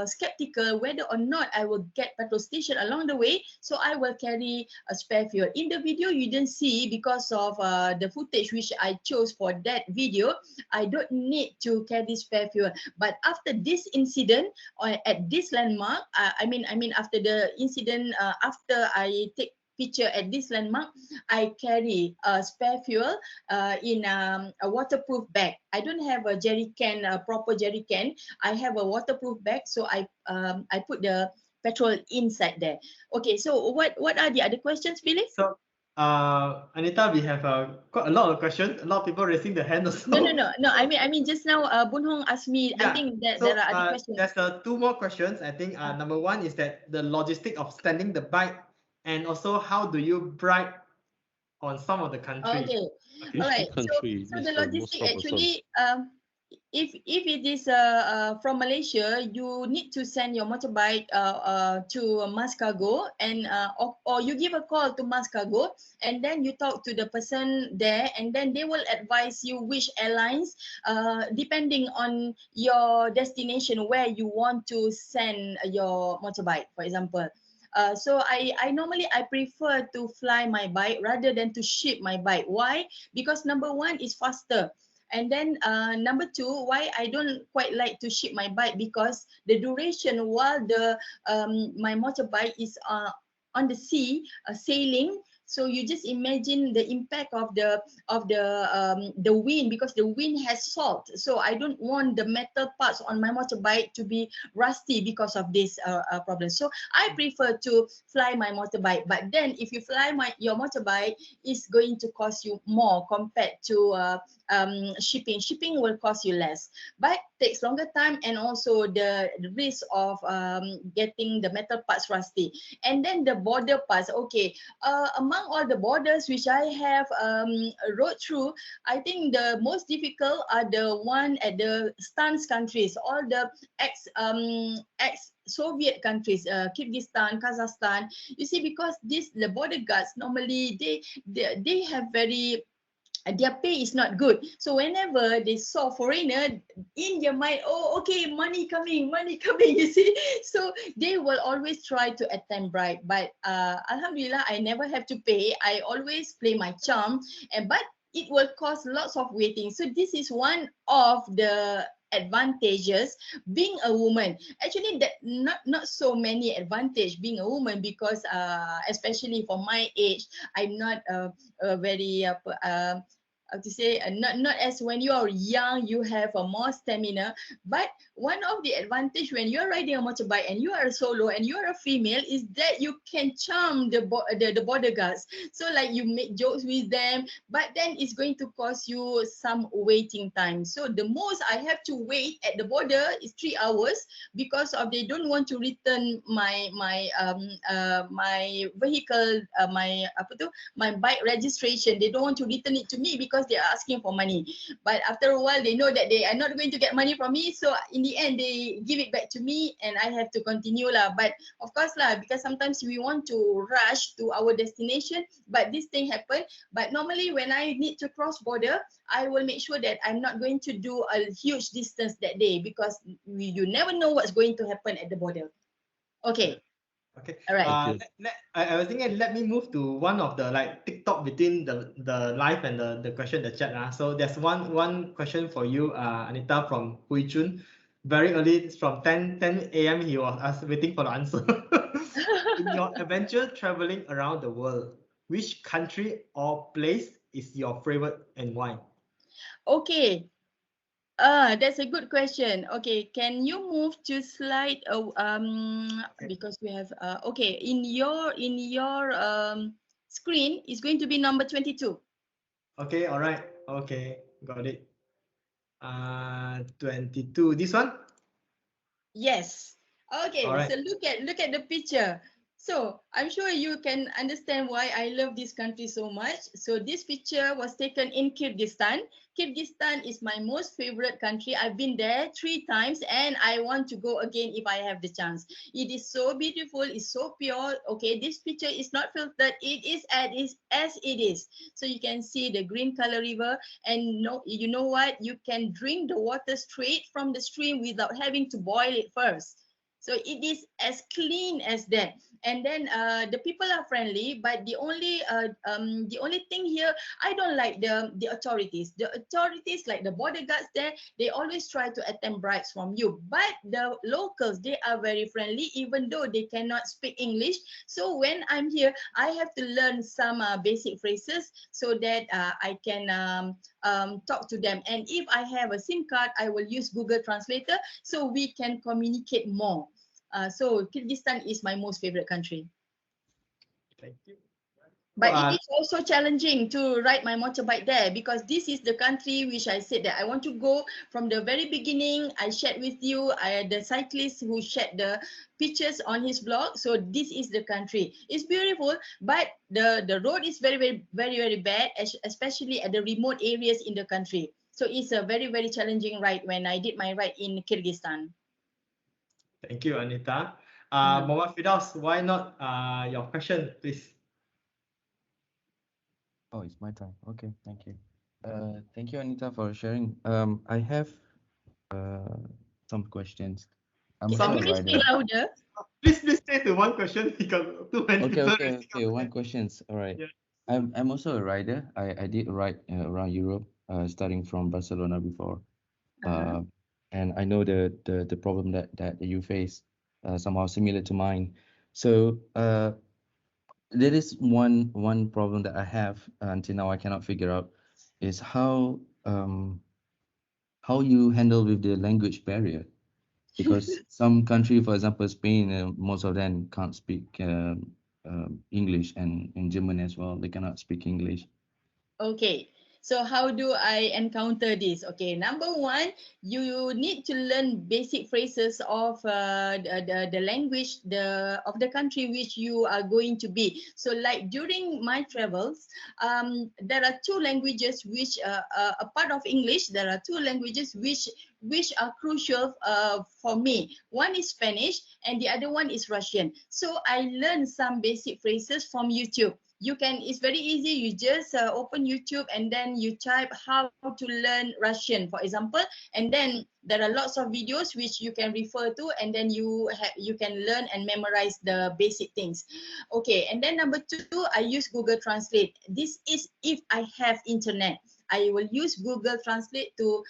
skeptical whether or not I will get petrol station along the way, so I will carry a spare fuel. In the video, you didn't see because of the footage which I chose for that video. I don't need to carry spare fuel. But after this incident, or at this landmark, I mean after the incident, after I take picture at this landmark, I carry a spare fuel in a waterproof bag. I don't have a jerry can, a proper jerry can. I have a waterproof bag, so I put the petrol inside there. Okay, so what are the other questions, Billy? So, Anita, we have quite a lot of questions. A lot of people raising their hand also. No. I mean, just now, Boon Hong asked me. I Yeah. think that So there are other questions. there's two more questions. I think number one is that the logistic of standing the bike, and also how do you ride on some of the countries. Okay. Okay. All right. country So is the the most logistic troublesome? actually, if it is from Malaysia, you need to send your motorbike to Mas Cargo, and or you give a call to Mas Cargo, and then you talk to the person there, and then they will advise you which airlines, depending on your destination, where you want to send your motorbike, for example. So I normally I prefer to fly my bike rather than to ship my bike. Why? Because number one is faster. And then number two, why I don't quite like to ship my bike, because the duration while the my motorbike is on the sea sailing. So you just imagine the impact of the wind, because the wind has salt. So I don't want the metal parts on my motorbike to be rusty because of this problem. So I prefer to fly my motorbike. But then if you fly your motorbike, it's going to cost you more compared to shipping. Shipping will cost you less, but takes longer time, and also the risk of getting the metal parts rusty. And then the border parts. Okay, among all the borders which I have rode through, I think the most difficult are the one at the stance countries, all the ex Soviet countries, Kyrgyzstan, Kazakhstan. You see, because the border guards normally they have very their pay is not good. So whenever they saw foreigner, in their mind, oh, okay, money coming, you see. So they will always try to attempt bribe. But Alhamdulillah, I never have to pay. I always play my charm. But it will cost lots of waiting. So this is one of the advantages being a woman. Actually, that not so many advantage being a woman, because especially for my age, I'm not very how to say, not as when you are young, you have a more stamina. But one of the advantage when you're riding a motorbike and you are a solo and you are a female is that you can charm the border guards. So like you make jokes with them, but then it's going to cost you some waiting time. So the most I have to wait at the border is 3 hours, because of they don't want to return my vehicle, my bike registration. They don't want to return it to me because they are asking for money. But after a while, they know that they are not going to get money from me. So in the end, they give it back to me, and I have to continue lah. But of course lah, because sometimes we want to rush to our destination, but this thing happen. But normally when I need to cross border, I will make sure that I'm not going to do a huge distance that day, because you never know what's going to happen at the border. Okay. Okay. All right. I was thinking, let me move to one of the like TikTok between the live and the question in the chat. So there's one question for you, Anita, from Hui Chun. Very early, from 10 a.m. he was waiting for the answer. In your adventure traveling around the world, which country or place is your favorite and why? Okay. That's a good question. Okay, can you move to slide because we have okay, in your screen is going to be number 22. Okay, all right. Okay, got it. 22. This one? Yes. Okay, right. so look at the picture. So I'm sure you can understand why I love this country so much. So this picture was taken in Kyrgyzstan. Kyrgyzstan is my most favorite country. I've been there 3 times and I want to go again if I have the chance. It is so beautiful. It's so pure. Okay, this picture is not filtered. It is as it is. So you can see the green color river, and you know what? You can drink the water straight from the stream without having to boil it first. So it is as clean as that. And then the people are friendly, but the only thing here, I don't like the authorities. The authorities, like the border guards there, they always try to attempt bribes from you. But the locals, they are very friendly, even though they cannot speak English. So when I'm here, I have to learn some basic phrases so that I can talk to them. And if I have a SIM card, I will use Google Translator so we can communicate more. So Kyrgyzstan is my most favorite country. Thank you. But it is also challenging to ride my motorbike there, because this is the country which I said that I want to go from the very beginning. I shared with you the cyclist who shared the pictures on his blog. So this is the country. It's beautiful, but the road is very bad, especially at the remote areas in the country. So it's a very challenging ride when I did my ride in Kyrgyzstan. Thank you, Anita. Muhammad Firdaus, why not your question, please? Oh, it's my turn. Okay, thank you. Thank you, Anita, for sharing. I have some questions. I'm Can also a you speak rider. louder? Please stay to one question because too many people. Okay. One questions. All right. Yeah. I'm also a rider. I did ride around Europe, starting from Barcelona before. And I know the problem that you face, somehow similar to mine. So there is one problem that I have until now I cannot figure out is how you handle with the language barrier, because some country, for example Spain, most of them can't speak English, and in German as well they cannot speak English. Okay, so how do I encounter this? Okay, number one, you need to learn basic phrases of the language of the country which you are going to be. So like during my travels, there are two languages which apart of English, there are two languages which are crucial for me. One is Spanish and the other one is Russian. So I learned some basic phrases from YouTube. It's very easy. You just open YouTube and then you type how to learn Russian, for example, and then there are lots of videos which you can refer to, and then you can learn and memorize the basic things. Okay, and then number two, I use Google Translate. This is if I have internet. I will use Google Translate to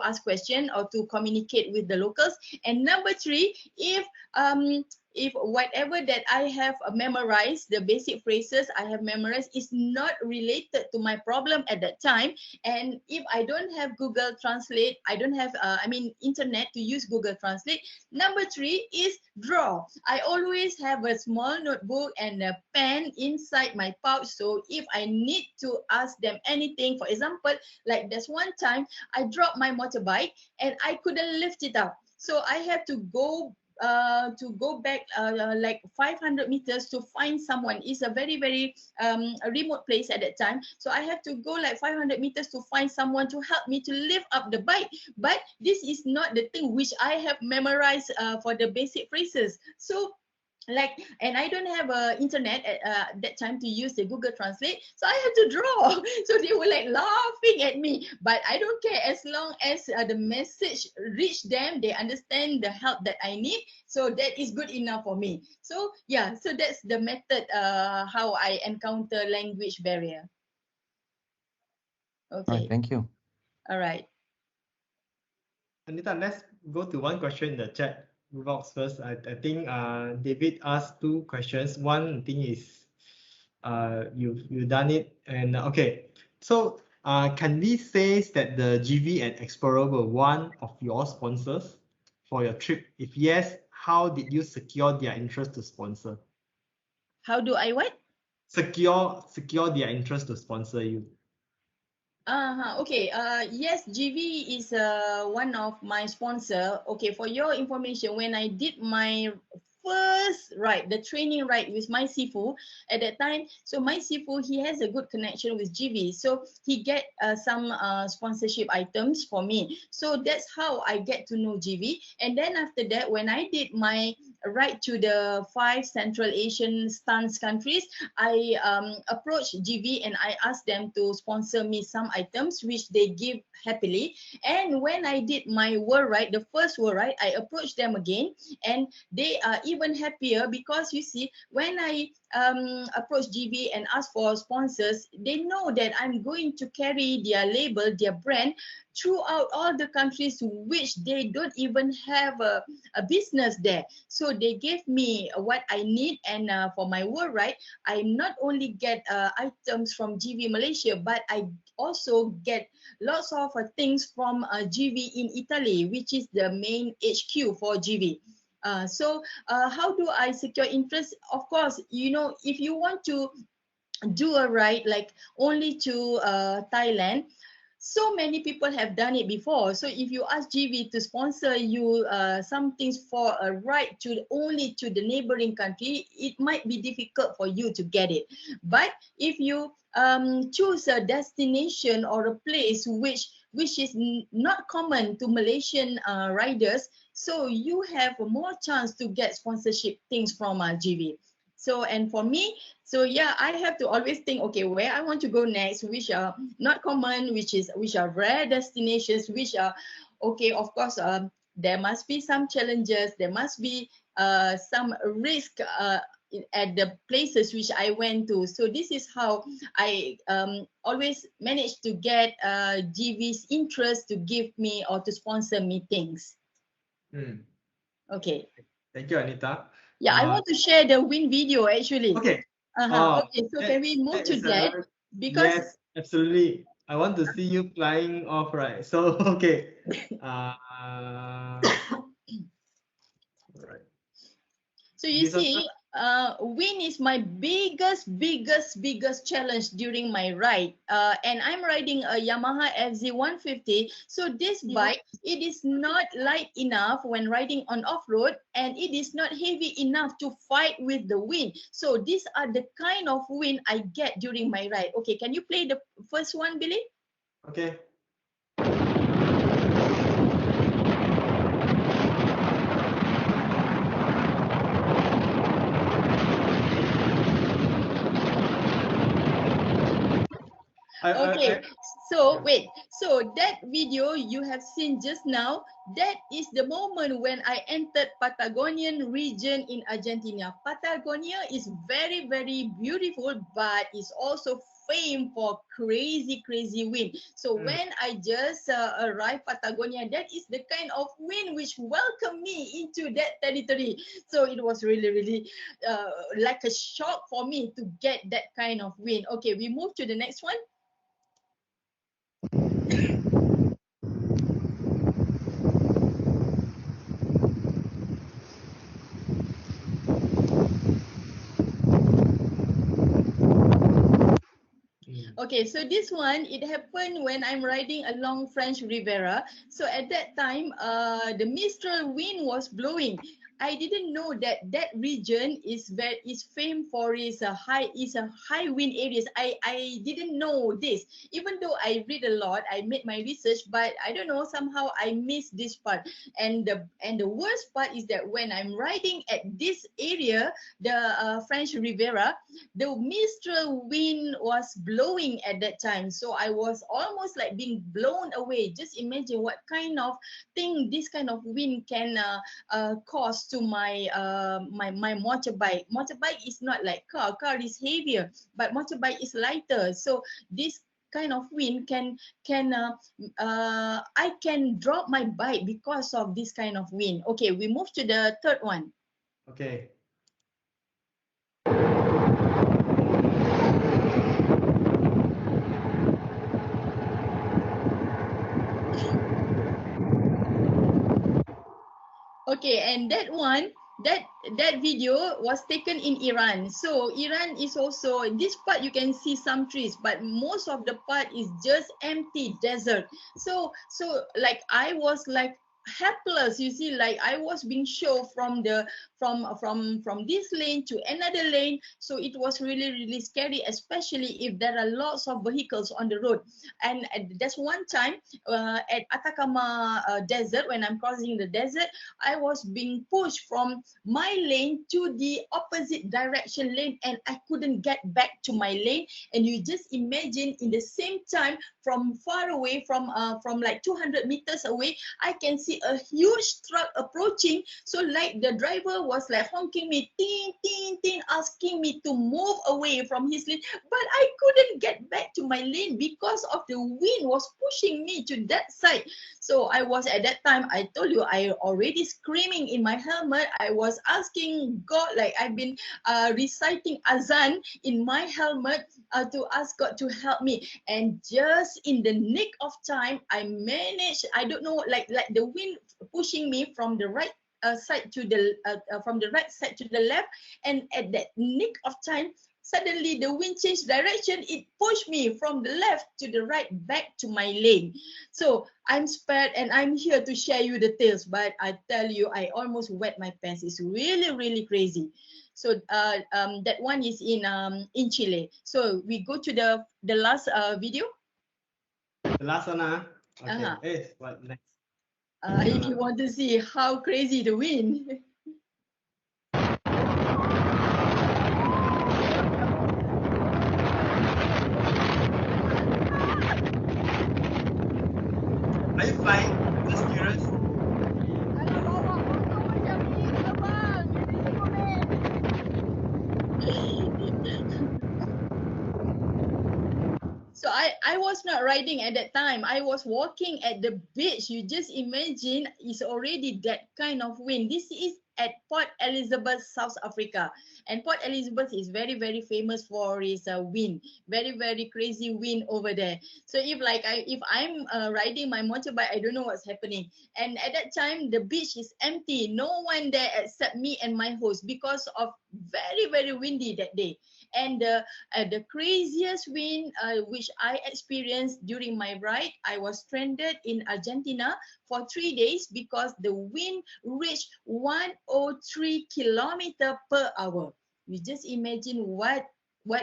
ask question or to communicate with the locals. And number three, if whatever that I have memorized, the basic phrases I have memorized is not related to my problem at that time, and if I don't have Google Translate, I don't have internet to use Google Translate. Number three is draw. I always have a small notebook and a pen inside my pouch, so if I need to ask them anything, for example, like there's one time I dropped my motorbike and I couldn't lift it up, so I have to go back like 500 meters to find someone. It's a very remote place at that time, so I have to go like 500 meters to find someone to help me to lift up the bike. But this is not the thing which I have memorized for the basic phrases. So and I don't have internet at that time to use the Google Translate, so I have to draw. So they were like laughing at me, but I don't care as long as the message reach them, they understand the help that I need, so that is good enough for me. So yeah, so that's the method how I encounter language barrier. Okay. All right, thank you. All right. Anita, let's go to one question in the chat box first. I think David asked two questions. One thing is you've done it, and okay. So can we say that the GV and Explorer were one of your sponsors for your trip? If yes, how did you secure their interest to sponsor? How do I what? Secure their interest to sponsor you. Okay. Yes, GV is one of my sponsor. Okay, for your information, when I did my first ride, the training ride with my Sifu at that time, so my Sifu, he has a good connection with GV, so he get some sponsorship items for me. So that's how I get to know GV. And then after that, when I did my ride to the 5 Central Asian stance countries, I approached GV and I asked them to sponsor me some items, which they give happily. And when I did my world ride, the first world ride, I approached them again, and they are even happier, because you see, when I approach GV and ask for sponsors, they know that I'm going to carry their label, their brand, throughout all the countries which they don't even have a business there. So they gave me what I need, and for my world ride, I not only get items from GV Malaysia, but I also get lots of things from GV in Italy, which is the main HQ for GV. How do I secure interest? Of course, you know, if you want to do a ride like only to Thailand, so many people have done it before. So if you ask GV to sponsor you some things for a ride to only to the neighboring country, it might be difficult for you to get it. But if you choose a destination or a place which is not common to Malaysian riders, so you have more chance to get sponsorship things from GV. So, and for me, so yeah, I have to always think, okay, where I want to go next, which are not common, which are rare destinations, which are okay. Of course, there must be some challenges. There must be some risk at the places which I went to. So this is how I always manage to get GV's interest to give me or to sponsor me things. Okay. Thank you, Anita. Yeah, I want to share the win video actually. Okay. Okay, so can we move to that? Because yes, absolutely. I want to see you flying off, right? So okay. Right. so you see, wind is my biggest challenge during my ride. And I'm riding a Yamaha FZ150. So this bike, it is not light enough when riding on off-road, and it is not heavy enough to fight with the wind. So these are the kind of wind I get during my ride. Okay, can you play the first one, Billy? Okay. Okay, so wait, so that video you have seen just now, that is the moment when I entered Patagonian region in Argentina. Patagonia is very beautiful, but it's also famed for crazy wind. So when I just arrived Patagonia, that is the kind of wind which welcomed me into that territory. So it was really like a shock for me to get that kind of wind. Okay, we move to the next one. Okay, so this one, it happened when I'm riding along French Riviera. So at that time, the Mistral wind was blowing. I didn't know that that region is famed for its high wind areas. I didn't know this. Even though I read a lot, I made my research, but I don't know, somehow I missed this part. And the worst part is that when I'm riding at this area, the French Riviera, the Mistral wind was blowing at that time. So I was almost like being blown away. Just imagine what kind of thing this kind of wind can cause to my my motorbike. Motorbike is not like car. Car is heavier, but motorbike is lighter. So this kind of wind can I can drop my bike because of this kind of wind. Okay, we move to the third one. Okay. Okay, and that one, that video was taken in Iran. So Iran is also, this part you can see some trees, but most of the part is just empty desert. So like I was like helpless, you see, like I was being shoved from this lane to another lane. So it was really scary, especially if there are lots of vehicles on the road. And that's one time at Atacama desert, when I'm crossing the desert, I was being pushed from my lane to the opposite direction lane, and I couldn't get back to my lane. And you just imagine, in the same time, from far away, from like 200 meters away, I can see a huge truck approaching. So like the driver was like honking me, tin, asking me to move away from his lane, but I couldn't get back to my lane because of the wind was pushing me to that side. So I was, at that time, I told you, I already screaming in my helmet. I was asking God, like I've been reciting azan in my helmet to ask God to help me. And just in the nick of time, I managed, I don't know, like the wind pushing me from the right side to the from the right side to the left, and at that nick of time, suddenly the wind changed direction. It pushed me from the left to the right back to my lane. So I'm spared and I'm here to share you the tales. But I tell you, I almost wet my pants. It's really, really crazy. So that one is in Chile. So we go to the last video. The last one, okay. Uh-huh. What next? If you want to see how crazy the wind. Are you flying? Just curious. So I was not riding at that time. I was walking at the beach. You just imagine it's already that kind of wind. This is at Port Elizabeth, South Africa. And Port Elizabeth is very, very famous for its wind. Very, very crazy wind over there. So if I'm riding my motorbike, I don't know what's happening. And at that time, the beach is empty. No one there except me and my host because of very, very windy that day. And the craziest wind which I experienced during my ride, I was stranded in Argentina for 3 days because the wind reached 103 kilometers per hour. You just imagine what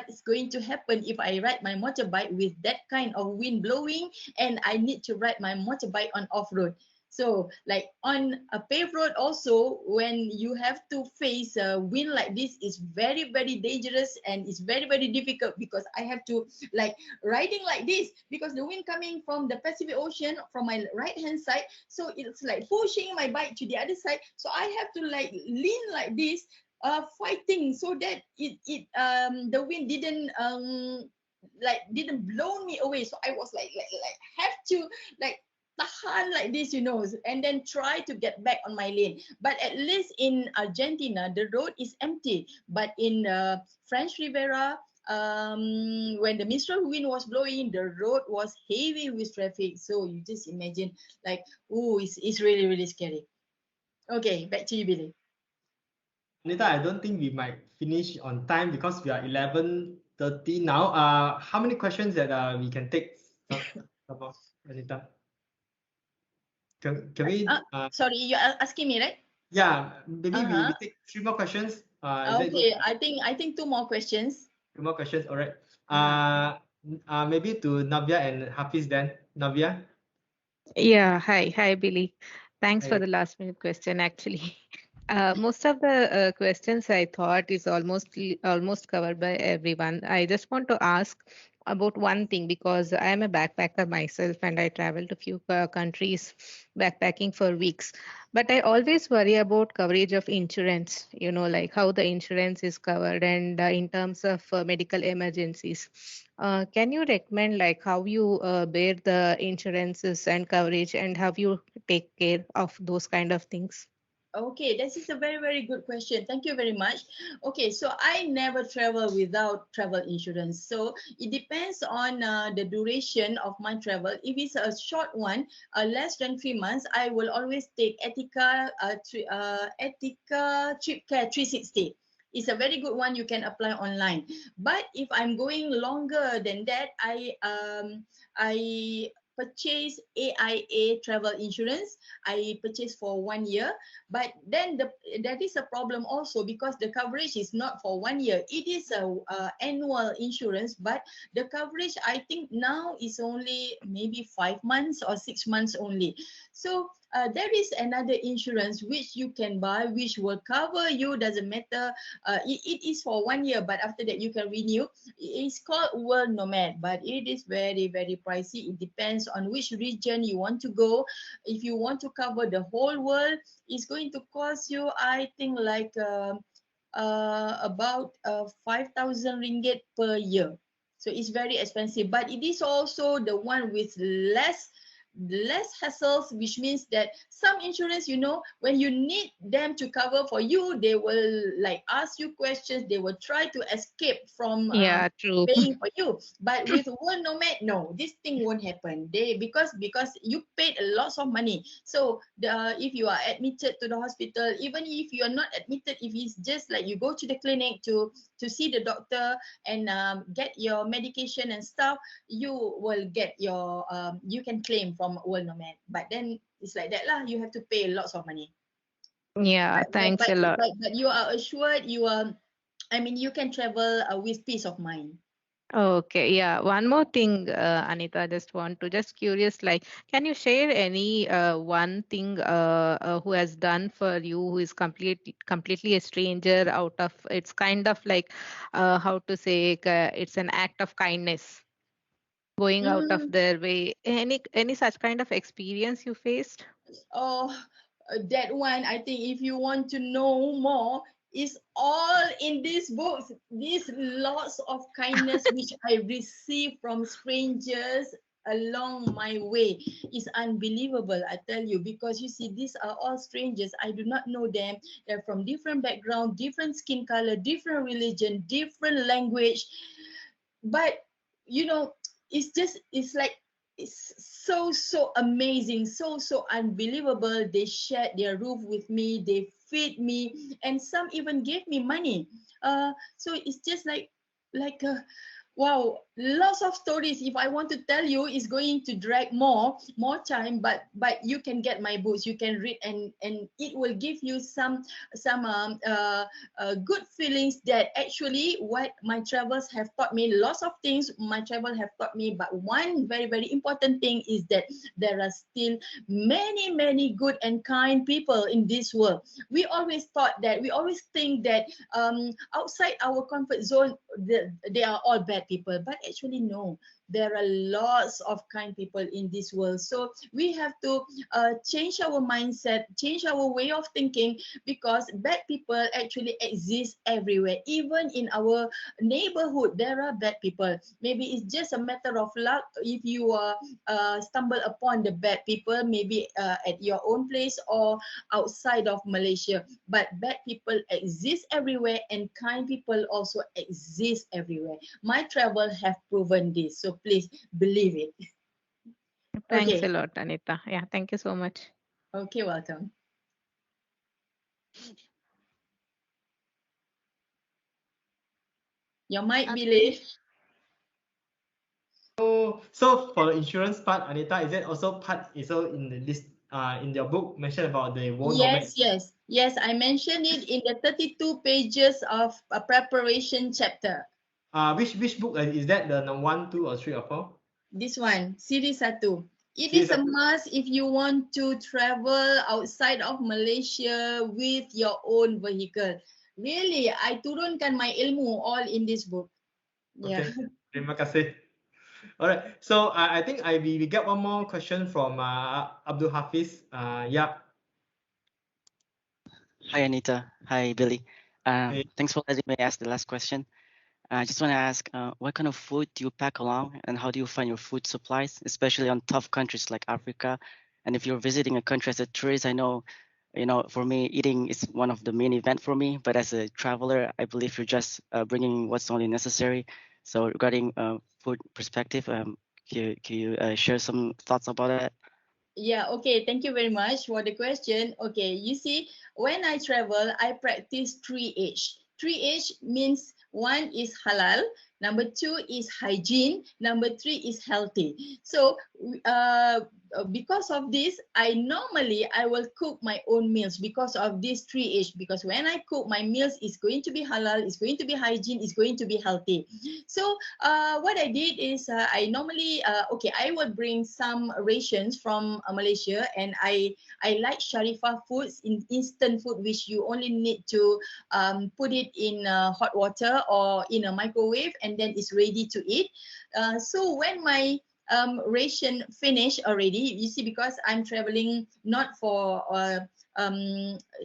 is going to happen if I ride my motorbike with that kind of wind blowing and I need to ride my motorbike on off-road. So like on a paved road also, when you have to face a wind like this, is very, very dangerous and it's very, very difficult because I have to like riding like this because the wind coming from the Pacific Ocean from my right hand side. So it's like pushing my bike to the other side. So I have to like lean like this, fighting so that the wind didn't blow me away. So I was like have to like tahan like this, and then try to get back on my lane. But at least in Argentina, the road is empty. But in French Riviera, when the mistral wind was blowing, the road was heavy with traffic. So you just imagine, like, it's really, really scary. Okay, back to you, Billy. Anita, I don't think we might finish on time because we are 11:30 now. How many questions that we can take about Anita? Can we? Sorry, you're asking me, right? Yeah, maybe we take 3 more questions. Okay, I think 2 more questions. 2 more questions, all right. Maybe to Navya and Hafiz then. Navya? Yeah, hi, Billy. Thanks for Hi. the last minute question, actually. Most of the questions I thought is almost covered by everyone. I just want to ask about one thing because I am a backpacker myself and I travel to few countries backpacking for weeks. But I always worry about coverage of insurance, like how the insurance is covered and in terms of medical emergencies. Can you recommend like how you bear the insurances and coverage and how you take care of those kind of things? Okay, this is a very, very good question. Thank you very much. Okay, so I never travel without travel insurance. So it depends on the duration of my travel. If it's a short one, less than 3 months, I will always take Ethica Trip Care 360. It's a very good one. You can apply online. But if I'm going longer than that, I purchase AIA travel insurance. I purchased for 1 year, but then that is a problem also because the coverage is not for 1 year. It is a annual insurance, but the coverage I think now is only maybe 5 months or 6 months only. So there is another insurance which you can buy, which will cover you. Doesn't matter. It is for 1 year, but after that you can renew. It's called World Nomad, but it is very, very pricey. It depends on which region you want to go. If you want to cover the whole world, it's going to cost you, I think, like about 5,000 ringgit per year. So it's very expensive, but it is also the one with less less hassles, which means that some insurance, you know, when you need them to cover for you, they will like ask you questions. They will try to escape from Yeah, true. paying for you. But with World Nomad, no, this thing won't happen. Because you paid a lot of money. So if you are admitted to the hospital, even if you are not admitted, if it's just like you go to the clinic to see the doctor and get your medication and stuff, you will get your you can claim from World Nomad. But then it's like that lah. You have to pay lots of money. Yeah, thanks a lot. But you are assured, you can travel with peace of mind. Okay, yeah. One more thing, Anita, just curious, like, can you share any one thing who has done for you, who is completely a stranger out of, it's kind of like, how to say, it's an act of kindness, going out of their way. Any such kind of experience you faced? Oh, that one, I think if you want to know more, is all in these books. These lots of kindness which I receive from strangers along my way is unbelievable, I tell you, because you see, these are all strangers. I do not know them. They're from different background, different skin color, different religion, different language. But you know, it's like it's so amazing, so unbelievable. They shared their roof with me, they feed me, and some even gave me money. So it's just like wow, lots of stories. If I want to tell you, it's going to drag more time. But you can get my books. You can read, and it will give you some good feelings that actually what my travels have taught me. Lots of things my travel have taught me. But one very important thing is that there are still many good and kind people in this world. We always think that outside our comfort zone, they are all bad people, but actually no, there are lots of kind people in this world. So we have to change our mindset, change our way of thinking, because bad people actually exist everywhere. Even in our neighborhood, there are bad people. Maybe it's just a matter of luck if you stumble upon the bad people, maybe at your own place or outside of Malaysia. But bad people exist everywhere, and kind people also exist everywhere. My travel have proven this, so please believe it. Thanks Okay. a lot, Anita. Yeah, thank you so much. Okay, welcome. Your mic, Billy. So for the insurance part, Anita, is it also in the list in your book mentioned about the World Nomad? Yes, I mentioned it in the 32 pages of a preparation chapter. Which book is that? The 1, 2, or 3, or 4? This one, series 1. It Series is a 1. must if you want to travel outside of Malaysia with your own vehicle. Really, I turunkan my ilmu all in this book. Yeah. Okay, terima kasih. All right, so I think we get one more question from Abdul Hafiz. Yeah. Hi, Anita. Hi, Billy. Hey. Thanks for letting me ask the last question. I just want to ask, what kind of food do you pack along, and how do you find your food supplies, especially on tough countries like Africa? And if you're visiting a country as a tourist, I know, for me, eating is one of the main event for me. But as a traveler, I believe you're just bringing what's only necessary. So regarding food perspective, can you share some thoughts about that? Yeah, okay. Thank you very much for the question. Okay, you see, when I travel, I practice 3H. 3H means 1 is halal, number 2 is hygiene, number 3 is healthy. So because of this, I will cook my own meals because of this 3H. Because when I cook my meals, it's going to be halal, it's going to be hygiene, it's going to be healthy. So what I did is I normally I would bring some rations from Malaysia, and I like Sharifah foods, in instant food, which you only need to put it in hot water or in a microwave, and then it's ready to eat. So when my ration finish already, you see, because I'm traveling not for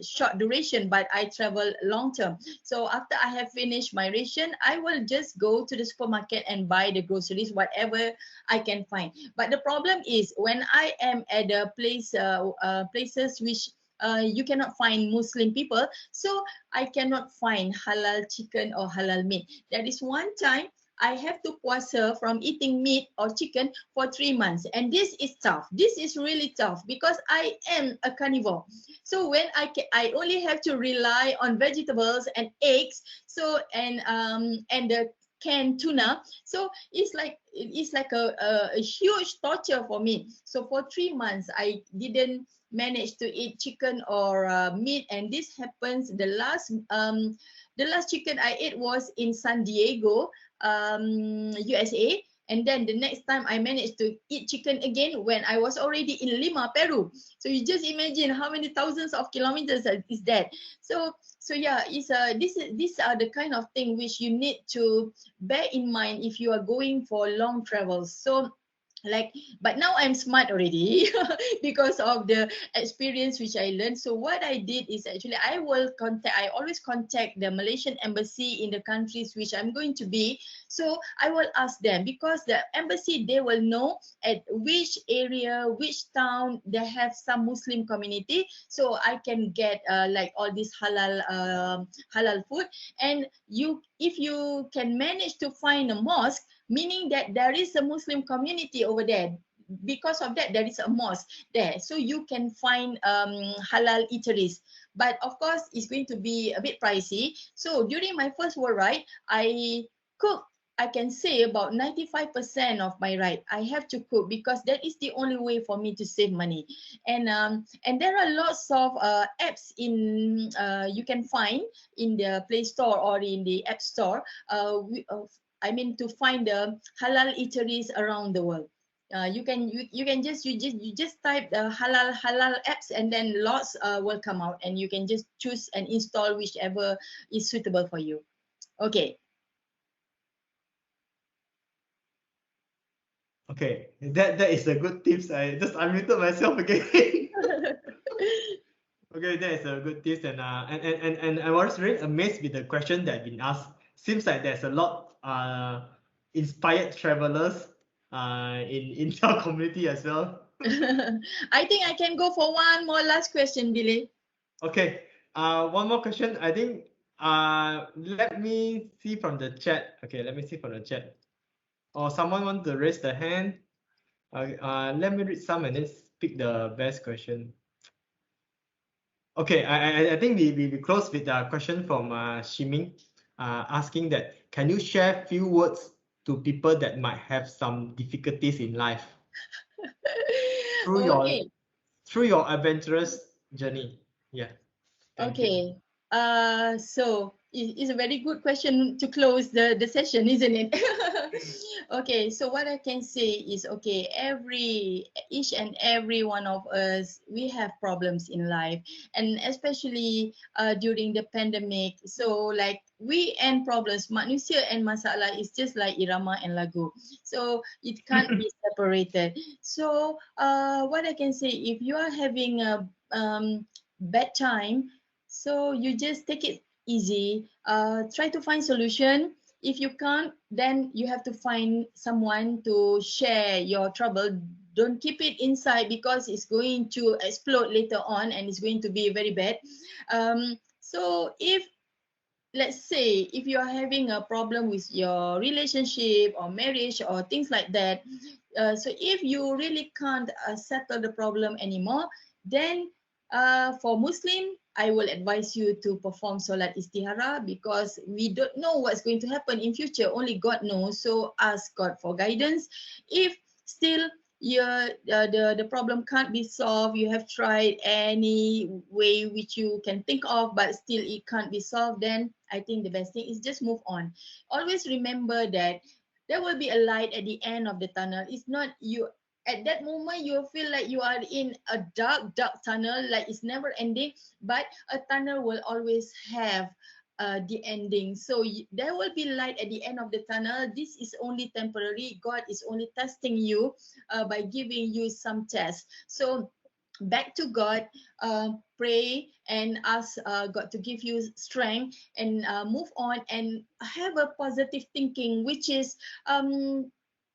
short duration, but I travel long term. So after I have finished my ration, I will just go to the supermarket and buy the groceries, whatever I can find. But the problem is when I am at a places which you cannot find Muslim people, so I cannot find halal chicken or halal meat. That is one time I have to puasa from eating meat or chicken for 3 months. And this is tough. This is really tough because I am a carnivore. So when I only have to rely on vegetables and eggs. So and the canned tuna. So it's like a huge torture for me. So for 3 months, I didn't manage to eat chicken or meat. And this happens the last chicken I ate was in San Diego, USA. And then the next time I managed to eat chicken again when I was already in Lima, Peru. So you just imagine how many thousands of kilometers is that. So yeah, these are the kind of thing which you need to bear in mind if you are going for long travels. So but now I'm smart already because of the experience which I learned. So what I did is actually I always contact the Malaysian embassy in the countries which I'm going to be. So I will ask them because the embassy, they will know at which area, which town they have some Muslim community. So I can get like all this halal food. And if you can manage to find a mosque, meaning that there is a Muslim community over there. Because of that, there is a mosque there. So you can find halal eateries. But of course, it's going to be a bit pricey. So during my first world ride, I can say about 95% of my ride, I have to cook because that is the only way for me to save money. And there are lots of apps you can find in the Play Store or in the App Store. To find the halal eateries around the world. You just type the halal apps and then lots will come out and you can just choose and install whichever is suitable for you. Okay. Okay, that is a good tips. I just unmuted myself again. Okay, that is a good tips, and I was really amazed with the question that been asked. Seems like there's a lot inspired travelers in our community as well. I think I can go for one more last question, Billy. Okay, one more question. I think let me see from the chat. Okay, let me see from the chat. Or someone want to raise the hand. Let me read some and then pick the best question. Okay, I think we close with a question from Shiming, asking that can you share few words to people that might have some difficulties in life through your adventurous journey? Yeah. Okay. So it's a very good question to close the session, isn't it? Okay, so what I can say is, okay, each and every one of us, we have problems in life, and especially during the pandemic. So like we and problems, manusia and masalah is just like irama and lagu. So it can't be separated. So what I can say, if you are having a bad time, so you just take it easy. Try to find solution. If you can't, then you have to find someone to share your trouble. Don't keep it inside because it's going to explode later on and it's going to be very bad. So let's say if you are having a problem with your relationship or marriage or things like that, so if you really can't settle the problem anymore, then for Muslim, I will advise you to perform Solat Istihara because we don't know what's going to happen in future. Only God knows. So ask God for guidance. If still the problem can't be solved, you have tried any way which you can think of, but still it can't be solved, then I think the best thing is just move on. Always remember that there will be a light at the end of the tunnel. It's not you. At that moment, you feel like you are in a dark tunnel, like it's never ending, but a tunnel will always have the ending. So there will be light at the end of the tunnel. This is only temporary. God is only testing you by giving you some tests. So back to God, pray and ask God to give you strength, and move on and have a positive thinking, which is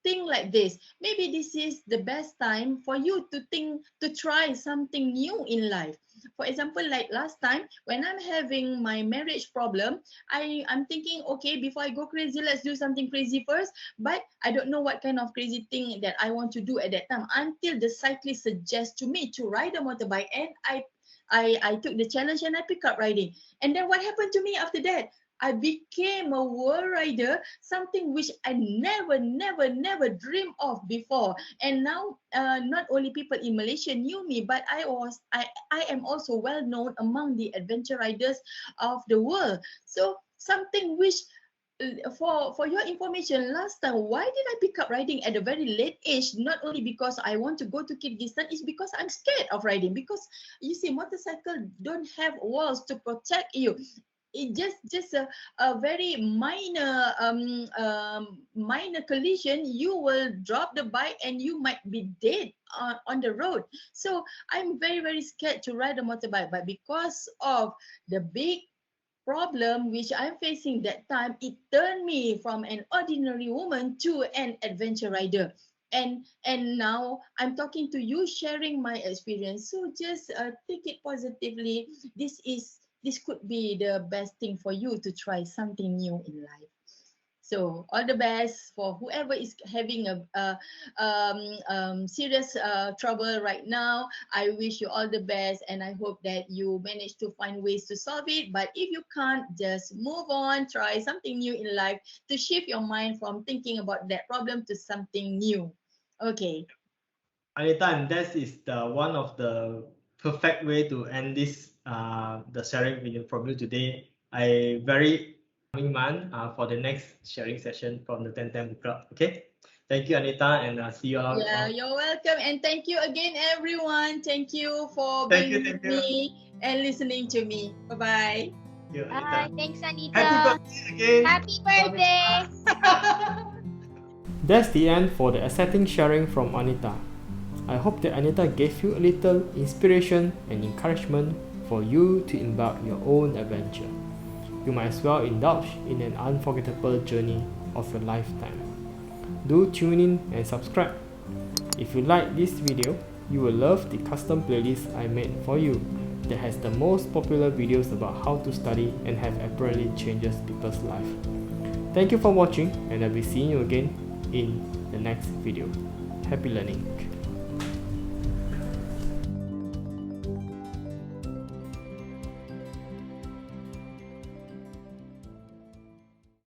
think like this. Maybe this is the best time for you to think, to try something new in life. For example, like last time when I'm having my marriage problem, I'm thinking, okay, before I go crazy, let's do something crazy first. But I don't know what kind of crazy thing that I want to do at that time, until the cyclist suggests to me to ride a motorbike, and I took the challenge and I picked up riding. And then what happened to me after that? I became a world rider, something which I never dreamed of before. And now, not only people in Malaysia knew me, but I am also well known among the adventure riders of the world. So something which, for your information, last time, why did I pick up riding at a very late age? Not only because I want to go to Kyrgyzstan, it's because I'm scared of riding. Because you see, motorcycle don't have walls to protect you. It just a very minor collision, you will drop the bike and you might be dead on the road. So I'm very scared to ride a motorbike. But because of the big problem which I'm facing that time, it turned me from an ordinary woman to an adventure rider. And now I'm talking to you, sharing my experience. So just take it positively. This could be the best thing for you to try something new in life. So all the best for whoever is having a serious trouble right now. I wish you all the best, and I hope that you manage to find ways to solve it. But if you can't, just move on, try something new in life to shift your mind from thinking about that problem to something new. Okay. Anita, and that is the one of the perfect way to end this the sharing video from you today. I very coming month for the next sharing session from the 10 Book Club. Okay, thank you, Anita, and see you all. Yeah, you're welcome, and thank you again, everyone. Thank you for being with me and listening to me. Bye bye. Bye. Thanks, Anita. Happy birthday again. Happy birthday. That's the end for the exciting sharing from Anita. I hope that Anita gave you a little inspiration and encouragement for you to embark your own adventure. You might as well indulge in an unforgettable journey of your lifetime. Do tune in and subscribe. If you like this video, you will love the custom playlist I made for you that has the most popular videos about how to study and have apparently changes people's life. Thank you for watching, and I'll be seeing you again in the next video. Happy learning!